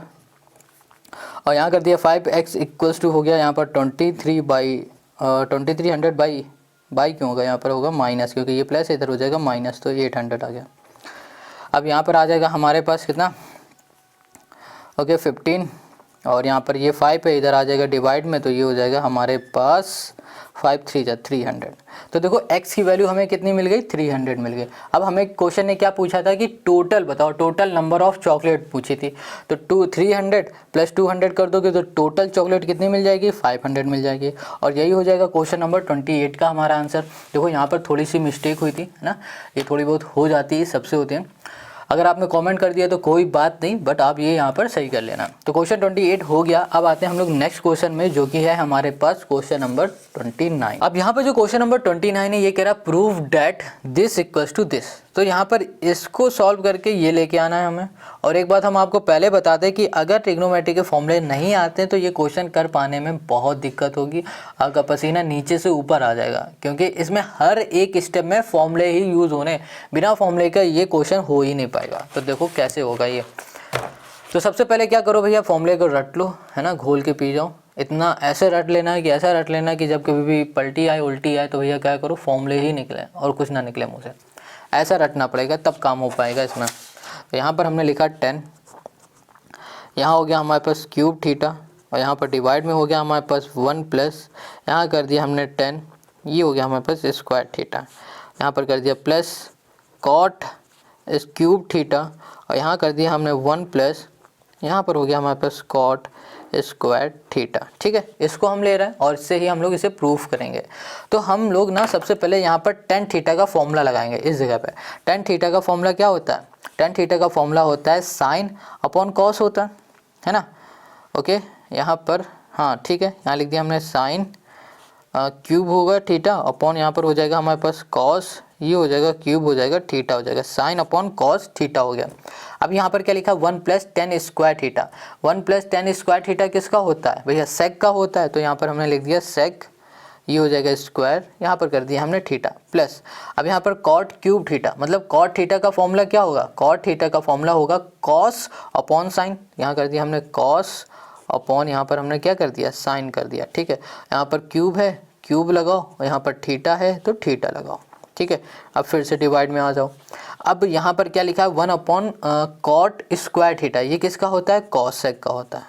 और यहाँ कर दिया 5x इक्वल्स टू हो गया यहाँ पर 2300 बाई क्यों होगा, यहाँ पर होगा माइनस, क्योंकि ये प्लस इधर हो जाएगा माइनस, तो 800 आ गया। अब यहाँ पर आ जाएगा हमारे पास कितना, ओके 15 और यहाँ पर ये 5 है, इधर आ जाएगा डिवाइड में, तो ये हो जाएगा हमारे पास 5 3 ज़ा 300। तो देखो x की वैल्यू हमें कितनी मिल गई, 300 मिल गई। अब हमें क्वेश्चन ने क्या पूछा था कि टोटल बताओ, टोटल नंबर ऑफ चॉकलेट पूछी थी, तो 300 प्लस 200 कर दोगे तो टोटल चॉकलेट कितनी मिल जाएगी, 500 मिल जाएगी। और यही हो जाएगा क्वेश्चन नंबर 28 का हमारा आंसर। देखो यहाँ पर थोड़ी सी मिस्टेक हुई थी, है ना, ये थोड़ी बहुत हो जाती है, सबसे होती है। अगर आपने कमेंट कर दिया तो कोई बात नहीं, बट आप ये यहाँ पर सही कर लेना। तो क्वेश्चन 28 हो गया। अब आते हैं हम लोग नेक्स्ट क्वेश्चन में, जो कि है हमारे पास क्वेश्चन नंबर 29। अब यहाँ पर जो क्वेश्चन नंबर 29 है, ये कह रहा है prove that this equals to this. तो यहाँ पर इसको सॉल्व करके ये लेके आना है हमें। और एक बात हम आपको पहले बता दें कि अगर ट्रिग्नोमेट्री के फॉर्मूले नहीं आते तो ये क्वेश्चन कर पाने में बहुत दिक्कत होगी, आपका पसीना नीचे से ऊपर आ जाएगा, क्योंकि इसमें हर एक स्टेप में फॉर्मूले ही यूज़ होने, बिना फॉर्मूले का ये क्वेश्चन हो ही नहीं पाएगा। तो देखो कैसे होगा ये। तो सबसे पहले क्या करो भैया, फॉर्मूले को रट लो, है ना, घोल के पी जाओ। इतना ऐसे रट लेना है कि ऐसा रट लेना है कि जब कभी भी पलटी आए उल्टी आए तो भैया क्या करो, फॉर्मूले ही निकले और कुछ ना निकले मुँह से। ऐसा रटना पड़ेगा तब काम हो पाएगा इसमें। तो यहाँ पर हमने लिखा 10, यहाँ हो गया हमारे पास क्यूब थीटा और यहाँ पर डिवाइड में हो गया हमारे पास 1 प्लस, यहाँ कर दिया हमने 10, ये हो गया हमारे पास स्क्वायर थीटा, यहाँ पर कर दिया प्लस कॉट इस क्यूब थीटा और यहाँ कर दिया हमने 1 प्लस, यहाँ पर हो गया हमारे पास कॉट स्क्वायर थीटा, ठीक है। इसको हम ले रहे हैं और इससे ही हम लोग इसे प्रूफ करेंगे। तो हम लोग ना सबसे पहले यहाँ पर टेन थीटा का फॉर्मूला लगाएंगे इस जगह पे। टेन थीटा का फॉर्मूला क्या होता है, टेन थीटा का फॉर्मूला होता है साइन अपॉन कॉस होता है ना। ओके यहाँ पर हाँ ठीक है, यहाँ लिख दिया हमने साइन क्यूब होगा थीटा अपॉन यहाँ पर हो जाएगा हमारे पास कॉस, ये हो जाएगा क्यूब हो जाएगा थीटा हो जाएगा, साइन अपॉन कॉस थीटा हो गया। अब यहाँ पर क्या लिखा 1 plus 10 square theta. 1 plus 10 square theta किसका होता है भैया, सेक का होता है। तो यहाँ पर हमने लिख दिया सेक, ये हो जाएगा स्क्वायर, यहाँ पर कर दिया हमने थीटा प्लस। अब यहाँ पर कॉट क्यूब थीटा, मतलब कॉट थीटा का फॉर्मूला क्या होगा, कॉट थीटा का फॉर्मूला होगा कॉस अपॉन साइन, यहाँ कर दिया हमने कॉस अपॉन यहाँ पर हमने क्या कर दिया साइन कर दिया, ठीक है। यहाँ पर क्यूब है क्यूब लगाओ और यहाँ पर थीटा है तो थीटा लगाओ, ठीक है। अब फिर से डिवाइड में आ जाओ। अब यहाँ पर क्या लिखा है 1 अपॉन कॉट स्क्वायर थीटा, ये किसका होता है कॉसेक का होता है,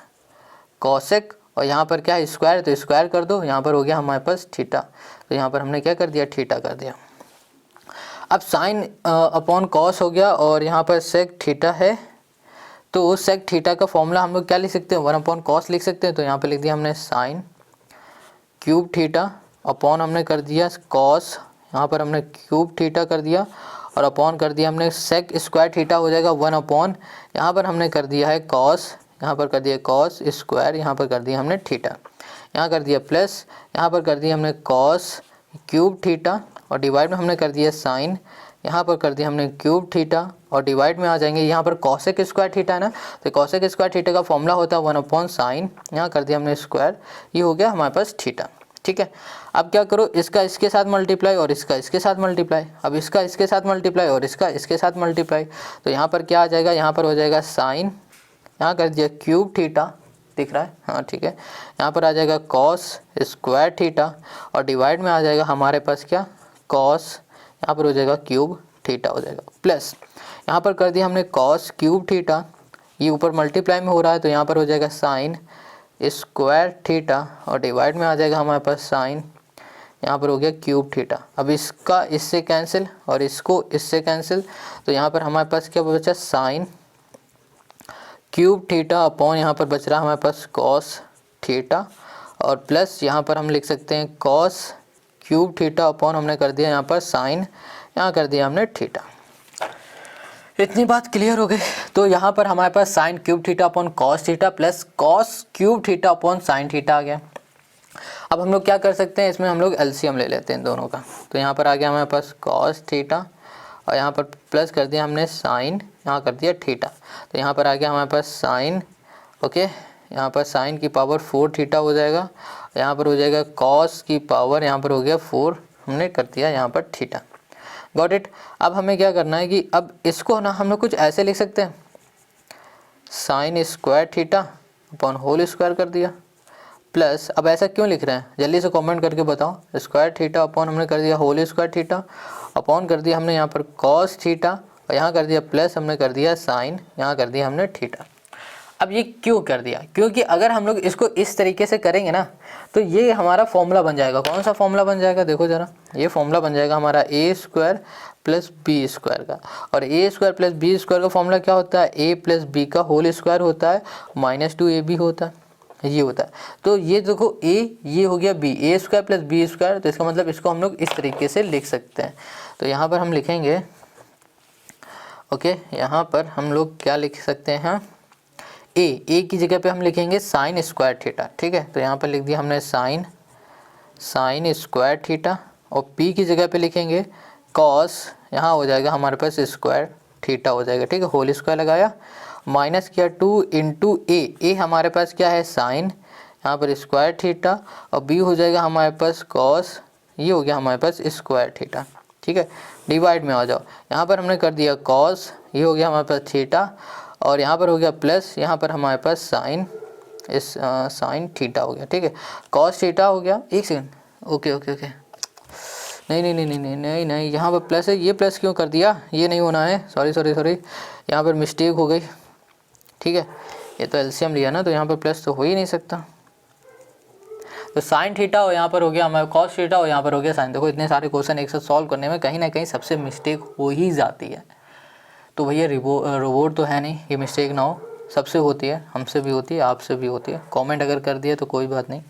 कॉसेक। और यहाँ पर क्या है स्क्वायर, तो स्क्वायर कर दो, यहाँ पर हो गया हमारे पास थीटा, तो यहाँ पर हमने क्या कर दिया थीटा कर दिया। अब साइन अपॉन कॉस हो गया और यहाँ पर सेक थीटा है, तो सेक थीटा का फॉर्मूला हम लोग क्या लिख सकते हैं 1 अपॉन कॉस लिख सकते हैं। तो यहाँ पर लिख दिया हमने साइन क्यूब थीटा अपॉन हमने कर दिया कॉस, यहाँ पर हमने क्यूब थीटा कर दिया और अपॉन कर दिया हमने सेक स्क्वायर थीटा हो जाएगा 1 अपॉन, यहाँ पर हमने कर दिया है कॉस, यहाँ पर कर दिया कॉस स्क्वायर, यहाँ पर कर दिया हमने थीटा, यहाँ कर दिया प्लस, यहाँ पर कर दिया हमने कॉस क्यूब थीटा और डिवाइड में हमने कर दिया साइन, यहाँ पर कर दिया हमने क्यूब थीटा और डिवाइड में आ जाएंगे यहाँ पर कॉसेक स्क्वायर थीटा है ना, तो कॉसेक स्क्वायर थीटा का फॉर्मूला होता है 1 अपॉन साइन, यहाँ कर दिया हमने स्क्वायर, ये हो गया हमारे पास थीटा, ठीक है। अब क्या करो इसका इसके साथ मल्टीप्लाई और इसका इसके साथ मल्टीप्लाई, अब इसका इसके साथ मल्टीप्लाई और इसका इसके साथ मल्टीप्लाई, तो यहाँ पर क्या आ जाएगा, यहाँ पर हो जाएगा साइन, यहाँ कर दिया क्यूब थीटा दिख रहा है हाँ ठीक है, यहाँ पर आ जाएगा कॉस स्क्वायर थीटा और डिवाइड में आ जाएगा हमारे पास क्या कॉस, यहाँ पर हो जाएगा क्यूब थीटा हो जाएगा प्लस, यहाँ पर कर दिया हमने कॉस क्यूब थीटा, ये ऊपर मल्टीप्लाई में हो रहा है तो यहाँ पर हो जाएगा साइन स्क्वायर थीटा और डिवाइड में आ जाएगा हमारे पास साइन, यहाँ पर हो गया क्यूब थीटा। अब इसका इससे कैंसिल और इसको इससे कैंसिल, तो यहाँ पर हमारे पास क्या बचा साइन क्यूब थीटा अपॉन यहाँ पर बच रहा हमारे पास कॉस थीटा और प्लस यहाँ पर हम लिख सकते हैं कॉस क्यूब थीटा अपॉन हमने कर दिया यहाँ पर साइन, यहाँ कर दिया हमने थीटा। इतनी बात क्लियर हो गई। तो यहाँ पर हमारे पास sine cube theta upon cos theta plus cos cube theta upon sine theta आ गया। अब हम लोग क्या कर सकते हैं, इसमें हम लोग एलसीएम ले लेते हैं दोनों का। तो यहाँ पर आ गया हमारे पास कॉस थीटा और यहाँ पर प्लस कर दिया हमने साइन, यहाँ कर दिया थीटा। तो यहाँ पर आ गया हमारे पास साइन, ओके, यहाँ पर साइन की पावर 4 थीटा हो जाएगा, यहाँ पर हो जाएगा कॉस की पावर, यहाँ पर हो गया 4, हमने कर दिया यहाँ पर थीटा। Got it. अब हमें क्या करना है कि अब इसको ना हम लोग कुछ ऐसे लिख सकते हैं, sine square theta upon whole square कर दिया, प्लस, अब ऐसा क्यों लिख रहे हैं जल्दी से कमेंट करके बताओ। स्क्वायर थीटा अपॉन हमने कर दिया होल स्क्वायर थीटा, अपॉन कर दिया हमने यहाँ पर कॉस थीटा, और यहाँ कर दिया प्लस हमने कर दिया साइन, यहाँ कर दिया हमने थीटा। अब ये क्यों कर दिया, क्योंकि अगर हम लोग इसको इस तरीके से करेंगे ना तो ये हमारा फॉर्मूला बन जाएगा। कौन सा फॉर्मूला बन जाएगा, देखो ज़रा, ये फॉर्मूला बन जाएगा हमारा ए स्क्वायर प्लस बी स्क्वायर का। और ए स्क्वायर प्लस बी स्क्वायर का फॉर्मूला क्या होता है, ए प्लस बी का होल स्क्वायर होता है, -2ab होता है, ये होता है। तो ये देखो ए, ये हो गया बी, ए स्क्वायर प्लस बी स्क्वायर, तो इसका मतलब इसको हम लोग इस तरीके से लिख सकते हैं। तो यहाँ पर हम लिखेंगे, ओके, यहाँ पर हम लोग क्या लिख सकते हैं, ए की जगह पे हम लिखेंगे साइन स्क्वायर थीटा, ठीक है। तो यहाँ पर लिख दिया हमने साइन स्क्वायर थीटा, और पी की जगह पे लिखेंगे कॉस, यहाँ हो जाएगा हमारे पास स्क्वायर थीटा हो जाएगा, ठीक है, होल स्क्वायर लगाया, माइनस किया 2 इंटू ए हमारे पास क्या है साइन, यहाँ पर स्क्वायर थीटा, और बी हो जाएगा हमारे पास कॉस, ये हो गया हमारे पास स्क्वायर थीटा, ठीक है। डिवाइड में आ जाओ, यहाँ पर हमने कर दिया कॉस, ये हो गया हमारे पास थीटा, और यहाँ पर हो गया प्लस, यहाँ पर हमारे पास साइन थीटा हो गया, ठीक है, कॉस थीटा हो गया। एक सेकंड, ओके, नहीं, यहाँ पर प्लस है, ये प्लस क्यों कर दिया, ये नहीं होना है, सॉरी, यहाँ पर मिस्टेक हो गई, ठीक है। ये तो एलसीएम लिया ना, तो यहाँ पर प्लस तो हो ही नहीं सकता। तो साइन थीटा और यहाँ पर हो गया हमारा कॉस थीटा, और यहाँ पर हो गया साइन। देखो इतने सारे क्वेश्चन एक साथ सॉल्व करने में कहीं ना कहीं सबसे मिस्टेक हो ही जाती है। तो भैया रोबोट तो है नहीं, ये मिस्टेक ना हो, सबसे होती है, हमसे भी होती है, आपसे भी होती है। कमेंट अगर कर दिया तो कोई बात नहीं,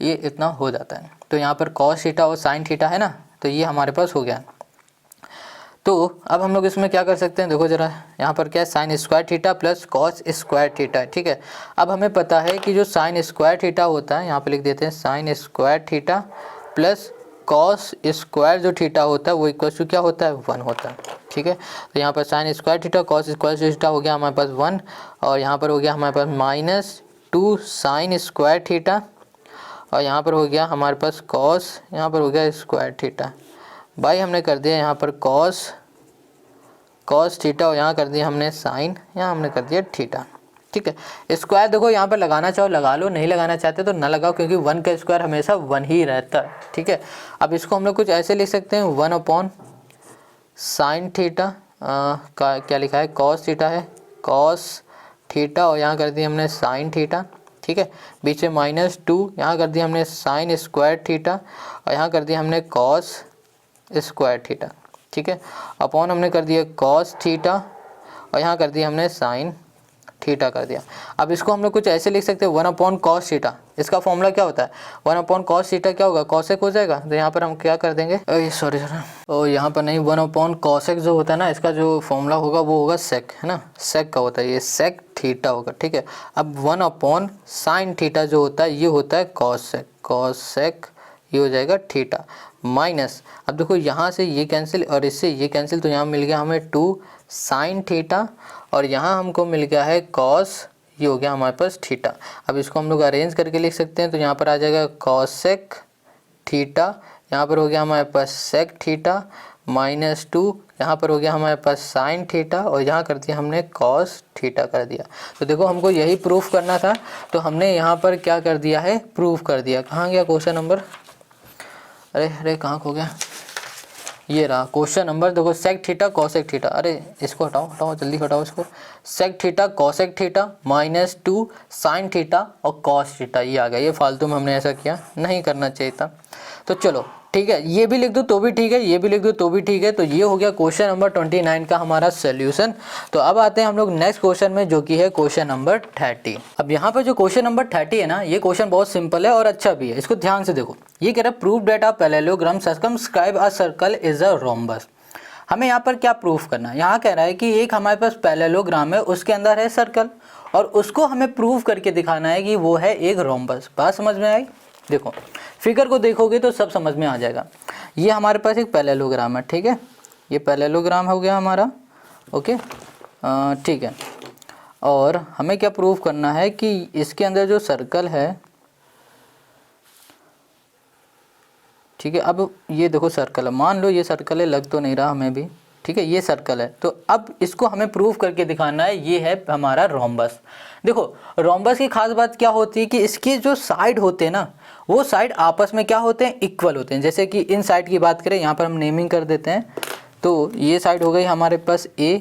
ये इतना हो जाता है। तो यहाँ पर कॉस थीटा और साइन थीटा है ना, तो ये हमारे पास हो गया। तो अब हम लोग इसमें क्या कर सकते हैं, देखो ज़रा, यहाँ पर क्या है, sign square theta plus cos square theta, ठीक है। अब हमें पता है कि जो साइन स्क्वायर थीटा होता है, यहाँ पर लिख देते हैं sine square theta plus cos square जो थीटा होता है वो इक्वल टू क्या होता है, 1 होता है, ठीक है। तो यहाँ पर sign square theta cos square theta हो गया हमारे पास 1, और यहाँ पर हो गया हमारे पास -2 साइन स्क्वायर थीटा, और यहाँ पर हो गया हमारे पास कॉस, यहाँ पर हो गया स्क्वायर थीटा, भाई हमने कर दिया यहाँ पर कॉस थीटा, और यहाँ कर दिया हमने साइन, यहाँ हमने कर दिया थीटा, ठीक है। स्क्वायर देखो यहाँ पर लगाना चाहो लगा लो, नहीं लगाना चाहते तो ना लगाओ, क्योंकि 1 का स्क्वायर हमेशा 1 ही रहता है, ठीक है। अब इसको हम लोग कुछ ऐसे लिख सकते हैं, 1 अपॉन साइन थीटा का क्या लिखा है, कॉस थीटा है, कॉस थीटा, और यहाँ कर दिया हमने साइन थीटा, ठीक है। बीच में -2, यहाँ कर दिया हमने साइन स्क्वायर थीटा, और यहाँ कर दिया हमने कॉस स्क्वायर थीटा, ठीक है। अपॉन हमने कर दिया कॉस थीटा, और यहाँ कर दिया हमने साइन थीटा कर दिया। अब इसको हम लोग कुछ ऐसे लिख सकते हैं, 1 अपॉन कॉस थीटा, इसका फॉर्मूला क्या होता है, 1 अपॉन कॉस थीटा क्या होगा, कॉसेक हो जाएगा। तो यहाँ पर हम क्या कर देंगे, सॉरी, और यहाँ पर नहीं, 1 अपॉन कॉसेक जो होता है ना, इसका जो फॉर्मूला होगा वो होगा सेक, है ना, सेक का होता है, ये सेक थीटा होगा, ठीक है। अब 1 अपॉन साइन थीटा जो होता है ये होता है कॉसेक, ये हो जाएगा थीटा, माइनस, अब देखो यहाँ से ये कैंसिल और इससे ये कैंसिल, तो यहाँ मिल गया हमें 2 साइन थीटा, और यहाँ हमको मिल गया है कॉस, ये हो गया हमारे पास थीटा। अब इसको हम लोग अरेंज करके लिख सकते हैं, तो यहाँ पर आ जाएगा कॉसेक थीटा, यहाँ पर हो गया हमारे पास सेक थीटा, -2, यहाँ पर हो गया हमारे पास साइन थीटा, और यहाँ कर दिया हमने कॉस थीटा कर दिया। तो देखो हमको यही प्रूफ करना था, तो हमने यहाँ पर क्या कर दिया है, प्रूफ कर दिया। कहाँ गया क्वेश्चन नंबर, अरे कहाँ खो गया, ये रहा क्वेश्चन नंबर, देखो सेक थीटा कॉसेक थीटा, अरे इसको हटाओ जल्दी हटाओ इसको, sec theta cosec theta -2 sine theta और कॉस थीटा, ये आ गया। ये फालतू में हमने ऐसा किया, नहीं करना चाहिए था। तो चलो ठीक है, ये भी लिख दो तो भी ठीक है, ये भी लिख दो तो भी ठीक है। तो ये हो गया क्वेश्चन नंबर 29 का हमारा सोल्यूशन। तो अब आते हैं हम लोग नेक्स्ट क्वेश्चन में, जो कि है क्वेश्चन नंबर 30। अब यहाँ पर जो क्वेश्चन नंबर 30 है ना, ये क्वेश्चन बहुत सिंपल है और अच्छा भी है, इसको ध्यान से देखो। ये कह रहा है prove that a parallelogram circumscribe a circle is a rhombus. हमें यहाँ पर क्या प्रूफ करना है, यहाँ कह रहा है कि एक हमारे पास पैरेललोग्राम है, उसके अंदर है सर्कल, और उसको हमें प्रूव करके दिखाना है कि वो है एक रोम्बस। बात समझ में आई? देखो फिगर को देखोगे तो सब समझ में आ जाएगा। ये हमारे पास एक पैरेललोग्राम है, ठीक है, ये पैरेललोग्राम हो गया हमारा, ओके ठीक है। और हमें क्या प्रूव करना है कि इसके अंदर जो सर्कल है, ठीक है, अब ये देखो सर्कल है, मान लो ये सर्कल है, लग तो नहीं रहा हमें भी, ठीक है, ये सर्कल है, तो अब इसको हमें प्रूव करके दिखाना है, ये है हमारा रोम्बस। देखो रोम्बस की खास बात क्या होती है कि इसके जो साइड होते हैं ना, वो साइड आपस में क्या होते हैं, इक्वल होते हैं। जैसे कि इन साइड की बात करें, यहाँ पर हम नेमिंग कर देते हैं, तो ये साइड हो गई हमारे पास ए,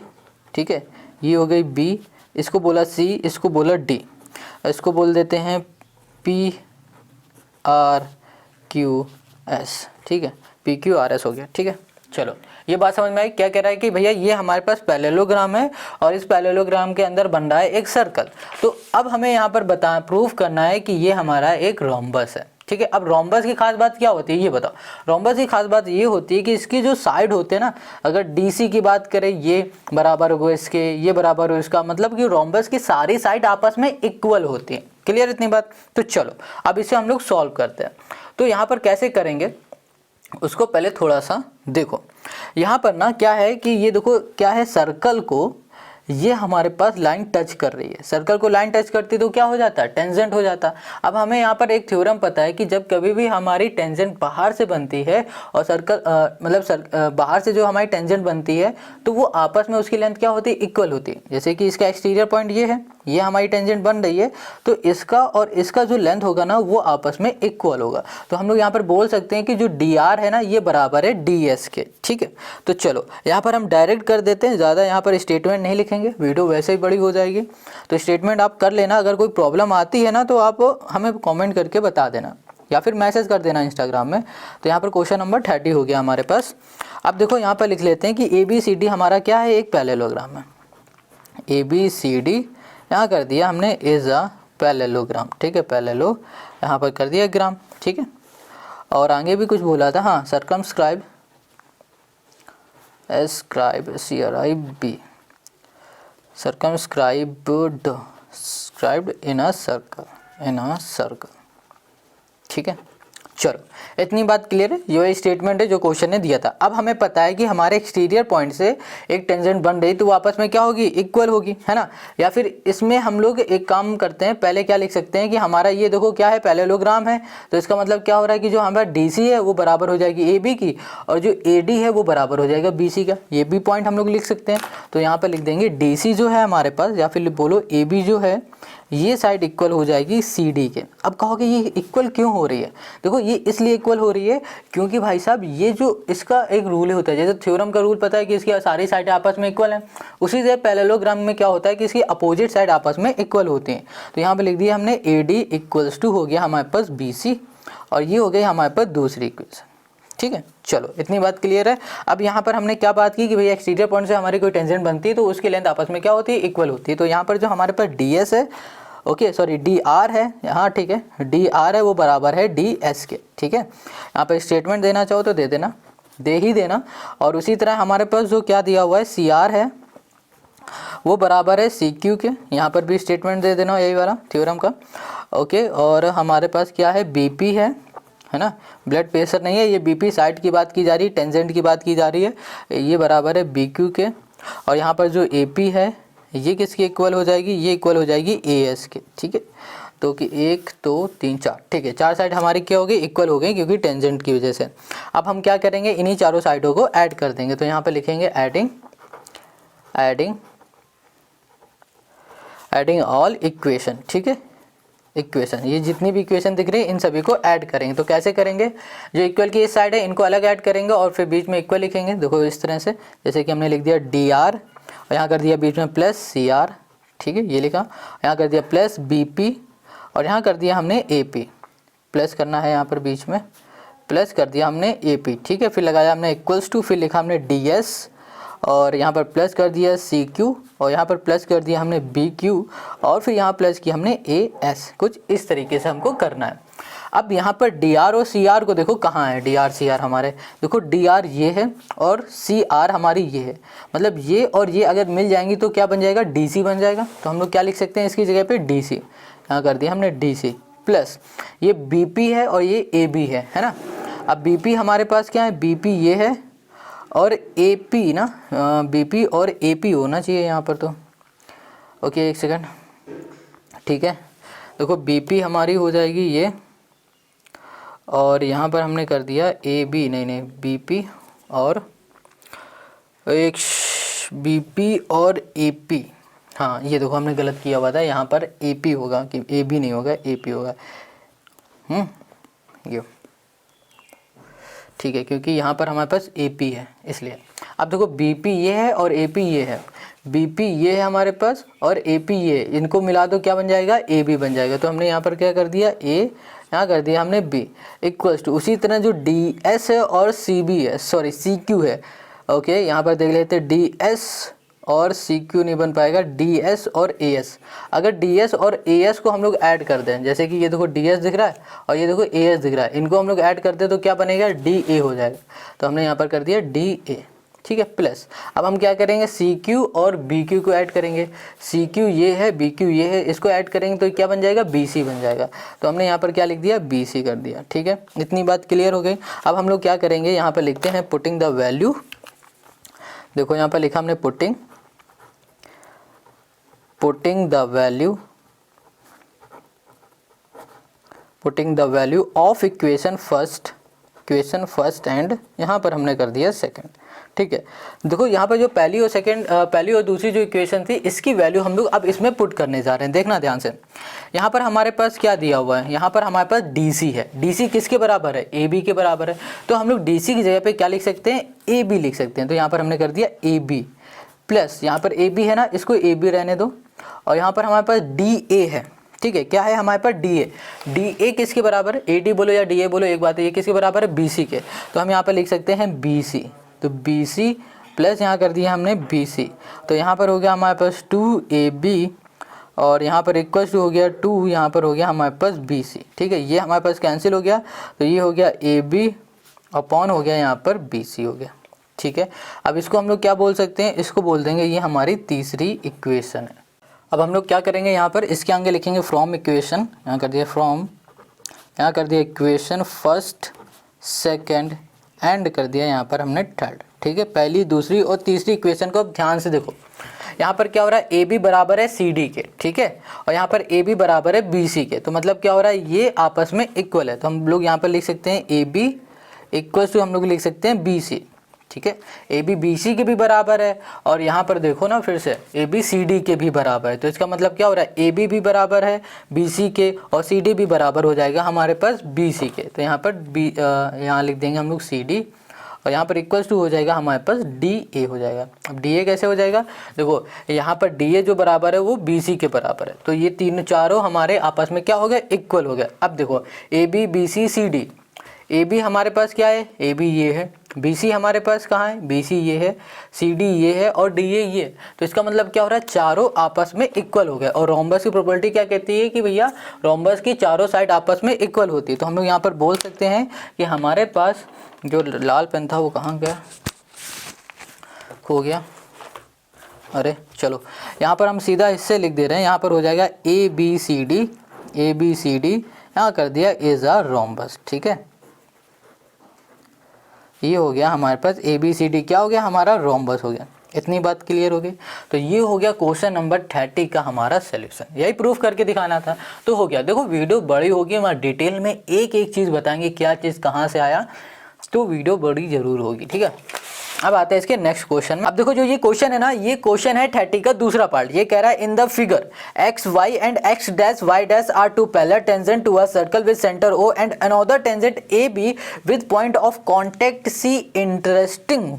ठीक है, ये हो गई बी, इसको बोला सी, इसको बोला डी, इसको बोल देते हैं पी आर क्यू एस, ठीक है, पी क्यू आर एस हो गया, ठीक है। चलो ये बात समझ में आई। क्या कह रहा है कि भैया ये हमारे पास पैरेललोग्राम है और इस पैरेललोग्राम के अंदर बन रहा है एक सर्कल, तो अब हमें यहाँ पर प्रूफ करना है कि ये हमारा एक रोम्बस है, ठीक है। अब रोम्बस की खास बात क्या होती है ये बताओ। रोम्बस की खास बात ये होती है कि इसकी जो साइड होते हैं ना, अगर DC की बात करें, ये बराबर हो इसके, ये बराबर हो इसका, मतलब कि रोम्बस की सारी साइड आपस में इक्वल होती है। क्लियर इतनी बात? तो चलो अब इसे हम लोग सॉल्व करते हैं। तो यहाँ पर कैसे करेंगे उसको पहले थोड़ा सा देखो। यहाँ पर ना क्या है कि ये देखो क्या है, सर्कल को ये हमारे पास लाइन टच कर रही है, सर्कल को लाइन टच करती तो क्या हो जाता है, टेंजेंट हो जाता। अब हमें यहाँ पर एक थ्योरम पता है कि जब कभी भी हमारी टेंजेंट बाहर से बनती है और सर्कल बाहर से जो हमारी टेंजेंट बनती है तो वो आपस में उसकी लेंथ क्या होती है, इक्वल होती है। जैसे कि इसका एक्सटीरियर पॉइंट ये है, ये हमारी टेंजेंट बन रही है, तो इसका और इसका जो लेंथ होगा ना वो आपस में इक्वल होगा। तो हम लोग यहाँ पर बोल सकते हैं कि जो DR है ना ये बराबर है DS के, ठीक है। तो चलो यहाँ पर हम डायरेक्ट कर देते हैं, ज़्यादा यहाँ पर स्टेटमेंट नहीं लिखेंगे, वीडियो वैसे ही बड़ी हो जाएगी। तो स्टेटमेंट आप कर लेना, अगर कोई प्रॉब्लम आती है ना तो आप हमें कॉमेंट करके बता देना या फिर मैसेज कर देना इंस्टाग्राम में। तो यहाँ पर क्वेश्चन नंबर 30 हो गया हमारे पास। अब देखो यहाँ पर लिख लेते हैं कि ABCD हमारा क्या है, एक पैरेललोग्राम है। ABCD यहाँ कर दिया हमने इज अ पैरेललोग्राम, ठीक है, पैरेलो यहाँ पर कर दिया ग्राम, ठीक है। और आगे भी कुछ बोला था, हाँ, circumscribe CRIB circumscribed in a circle, ठीक है। चलो इतनी बात क्लियर है, ये स्टेटमेंट है जो क्वेश्चन ने दिया था। अब हमें पता है कि हमारे एक्सटीरियर पॉइंट से एक टेंजेंट बन रही तो वो आपस में क्या होगी, इक्वल होगी, है ना। या फिर इसमें हम लोग एक काम करते हैं, पहले क्या लिख सकते हैं कि हमारा ये देखो क्या है, पैरेललोग्राम है, तो इसका मतलब क्या हो रहा है कि जो हमारा DC है वो बराबर हो जाएगी AB की, और जो AD है वो बराबर हो जाएगा BC का। ये भी पॉइंट हम लोग लिख सकते हैं। तो यहाँ पर लिख देंगे DC जो है हमारे पास, या फिर बोलो AB जो है, ये साइड इक्वल हो जाएगी CD के। अब कहोगे ये इक्वल क्यों हो रही है, देखो ये इसलिए इक्वल हो रही है क्योंकि भाई साहब ये जो इसका एक रूल होता है, जैसे थ्योरम का रूल पता है कि इसकी सारी साइड आपस में इक्वल है, उसी से पैरेललोग्राम में क्या होता है कि इसकी अपोजिट साइड आपस में इक्वल होती हैं। तो यहाँ पे लिख दिया हमने AD इक्वल्स टू हो गया हमारे पास BC, और ये हो गई हमारे पास दूसरी इक्वेशन, ठीक है। चलो इतनी बात क्लियर है। अब यहाँ पर हमने क्या बात की कि भैया एक्सटीरियर पॉइंट से हमारी कोई टेंजेंट बनती है तो उसकी लेंथ आपस में क्या होती है, इक्वल होती है। तो यहाँ पर जो हमारे पास DS है, ओके सॉरी DR है यहाँ, ठीक है, DR है वो बराबर है DS के, ठीक है। यहाँ पर स्टेटमेंट देना चाहो तो दे देना, दे ही देना। और उसी तरह हमारे पास जो क्या दिया हुआ है CR है वो बराबर है CQ के, यहाँ पर भी स्टेटमेंट दे देना यही वाला थ्योरम का, ओके। और हमारे पास क्या है, BP है ना, ब्लड प्रेशर नहीं है, ये BP साइड की बात की जा रही है, टेंजेंट की बात की जा रही है, ये बराबर है BQ के। और यहाँ पर जो AP है ये किसकी इक्वल हो जाएगी, ये इक्वल हो जाएगी AS के, ठीक है। तो कि 1 2 3 4, ठीक है, 4 साइड हमारी क्या हो गई, इक्वल हो गई क्योंकि टेंजेंट की वजह से। अब हम क्या करेंगे, इन्हीं चारों साइडों को ऐड कर देंगे। तो यहाँ पे लिखेंगे एडिंग ऑल इक्वेशन, ठीक है, इक्वेशन, ये जितनी भी इक्वेशन दिख रही है इन सभी को ऐड करेंगे। तो कैसे करेंगे, जो इक्वल की इस साइड है इनको अलग ऐड करेंगे और फिर बीच में इक्वल लिखेंगे। देखो इस तरह से, जैसे कि हमने लिख दिया DR और यहाँ कर दिया बीच में प्लस CR, ठीक है, ये लिखा, यहाँ कर दिया प्लस BP और यहाँ कर दिया हमने AP, प्लस करना है यहाँ पर बीच में, प्लस कर दिया हमने AP, ठीक है। फिर लगाया हमने इक्वल्स टू, फिर लिखा हमने DS और यहाँ पर प्लस कर दिया CQ और यहाँ पर प्लस कर दिया हमने BQ और फिर यहाँ प्लस किया हमने AS। कुछ इस तरीके से हमको करना है। अब यहाँ पर DR और CR को देखो कहाँ है, DR CR हमारे, देखो DR ये है और CR हमारी ये है, मतलब ये और ये अगर मिल जाएंगी तो क्या बन जाएगा, DC बन जाएगा। तो हम लोग क्या लिख सकते हैं इसकी जगह पे, DC, यहाँ कर दिया हमने DC, प्लस ये BP है और ये AB है ना। अब BP हमारे पास क्या है, BP ये है और AP ना, BP और AP होना चाहिए यहाँ पर तो। ओके एक सेकंड, ठीक है। देखो BP हमारी हो जाएगी ये, और यहाँ पर हमने कर दिया AB, नहीं BP और एक BP और AP। हाँ ये देखो हमने गलत किया हुआ था, यहाँ पर AP होगा कि AB नहीं होगा, AP होगा। ये ठीक है, क्योंकि यहाँ पर हमारे पास AP है इसलिए। अब देखो BP ये है और AP ये है, BP ये है हमारे पास और AP ये है, इनको मिला दो क्या बन जाएगा, AB बन जाएगा। तो हमने यहाँ पर क्या कर दिया, A, यहाँ कर दिया हमने B इक्वल्स टू, उसी तरह जो DS है और CB है, सॉरी CQ है, ओके यहाँ पर देख लेते DS और CQ नहीं बन पाएगा, DS और AS। अगर DS और AS को हम लोग ऐड कर दें, जैसे कि ये देखो DS दिख रहा है और ये देखो AS दिख रहा है, इनको हम लोग ऐड करते हैं तो क्या बनेगा, DA हो जाएगा। तो हमने यहाँ पर कर दिया DA, ठीक है। प्लस अब हम क्या करेंगे, CQ और BQ को ऐड करेंगे, CQ ये है, BQ ये है, इसको ऐड करेंगे तो क्या बन जाएगा, BC बन जाएगा। तो हमने यहाँ पर क्या लिख दिया, BC कर दिया, ठीक है। इतनी बात क्लियर हो गई। अब हम लोग क्या करेंगे, यहाँ पर लिखते हैं पुटिंग द वैल्यू। देखो यहाँ पर लिखा हमने putting the value of equation first and यहाँ पर हमने कर दिया सेकंड, ठीक है। देखो यहाँ पर जो पहली और दूसरी जो इक्वेशन थी, इसकी वैल्यू हम लोग अब इसमें पुट करने जा रहे हैं। देखना ध्यान से, यहाँ पर हमारे पास क्या दिया हुआ है, यहाँ पर हमारे पास DC है। DC किसके बराबर है, AB के बराबर है। तो हम लोग DC की जगह पे क्या लिख सकते हैं, AB लिख सकते हैं। तो यहाँ पर हमने कर दिया AB प्लस, यहाँ पर AB है ना, इसको AB रहने दो, और यहाँ पर हमारे पास DA है, ठीक है। क्या है हमारे पास, DA किसके बराबर है, AD बोलो या DA बोलो एक बात है, ये किसके बराबर है, BC के। तो हम यहाँ पर लिख सकते हैं BC, तो BC प्लस यहाँ कर दिया हमने BC। तो यहाँ पर हो गया हमारे पास 2AB और यहाँ पर इक्वल टू हो गया 2, यहाँ पर हो गया हमारे पास BC, ठीक है। ये हमारे पास कैंसिल हो गया, तो ये हो गया AB अपॉन हो गया यहाँ पर BC हो गया, ठीक है। अब इसको हम लोग क्या बोल सकते हैं, इसको बोल देंगे ये हमारी तीसरी इक्वेशन है। अब हम लोग क्या करेंगे, यहाँ पर इसके आगे लिखेंगे फ्रॉम इक्वेशन, यहाँ कर दिया फ्रॉम, यहाँ कर दिया इक्वेशन फर्स्ट सेकंड एंड कर दिया यहाँ पर हमने थर्ड, ठीक है। पहली, दूसरी और तीसरी इक्वेशन को अब ध्यान से देखो। यहाँ पर क्या हो रहा है, AB बराबर है CD के, ठीक है, और यहाँ पर AB बराबर है BC के। तो मतलब क्या हो रहा है, ये आपस में इक्वल है। तो हम लोग यहाँ पर लिख सकते हैं AB इक्वल टू, हम लोग लिख सकते हैं BC, ठीक है। AB BC के भी बराबर है, और यहाँ पर देखो ना फिर से AB CD के भी बराबर है। तो इसका मतलब क्या हो रहा है, AB भी बराबर है BC के और CD भी बराबर हो जाएगा हमारे पास BC के। तो यहाँ पर यहाँ लिख देंगे हम लोग CD, और यहाँ पर इक्वल्स टू हो जाएगा हमारे पास DA हो जाएगा। अब DA कैसे हो जाएगा, देखो यहाँ पर DA जो बराबर है वो BC के बराबर है। तो ये तीनों चारों हमारे आपस में क्या हो गया, इक्वल हो गया। अब देखो AB BC CD, AB हमारे पास क्या है, AB ये है, BC हमारे पास कहाँ है, BC ये है, CD ये है और DA ये। तो इसका मतलब क्या हो रहा है, चारों आपस में इक्वल हो गए। और रोम्बस की प्रॉपर्टी क्या कहती है कि भैया रोम्बस की चारों साइड आपस में इक्वल होती है। तो हम लोग यहाँ पर बोल सकते हैं कि हमारे पास जो लाल पेन था वो कहाँ गया, खो गया, अरे चलो यहाँ पर हम सीधा इससे लिख दे रहे हैं। यहाँ पर हो जाएगा ABCD, यहाँ कर दिया इज अ रोम्बस, ठीक है। ये हो गया हमारे पास ABCD, क्या हो गया हमारा, रोम्बस हो गया। इतनी बात क्लियर हो गई। तो ये हो गया क्वेश्चन नंबर 30 का हमारा सोल्यूशन, यही प्रूफ करके दिखाना था तो हो गया। देखो वीडियो बड़ी होगी, हमारे डिटेल में एक एक चीज़ बताएंगे, क्या चीज़ कहाँ से आया, तो वीडियो बड़ी जरूर होगी, ठीक है। अब आते हैं इसके नेक्स्ट क्वेश्चन में। अब देखो जो ये क्वेश्चन है ना, ये क्वेश्चन है 30 का दूसरा पार्ट। ये कह रहा है in the figure x y and x dash y dash are two parallel tangent to a circle with centre O and another tangent AB with point of contact C intersecting.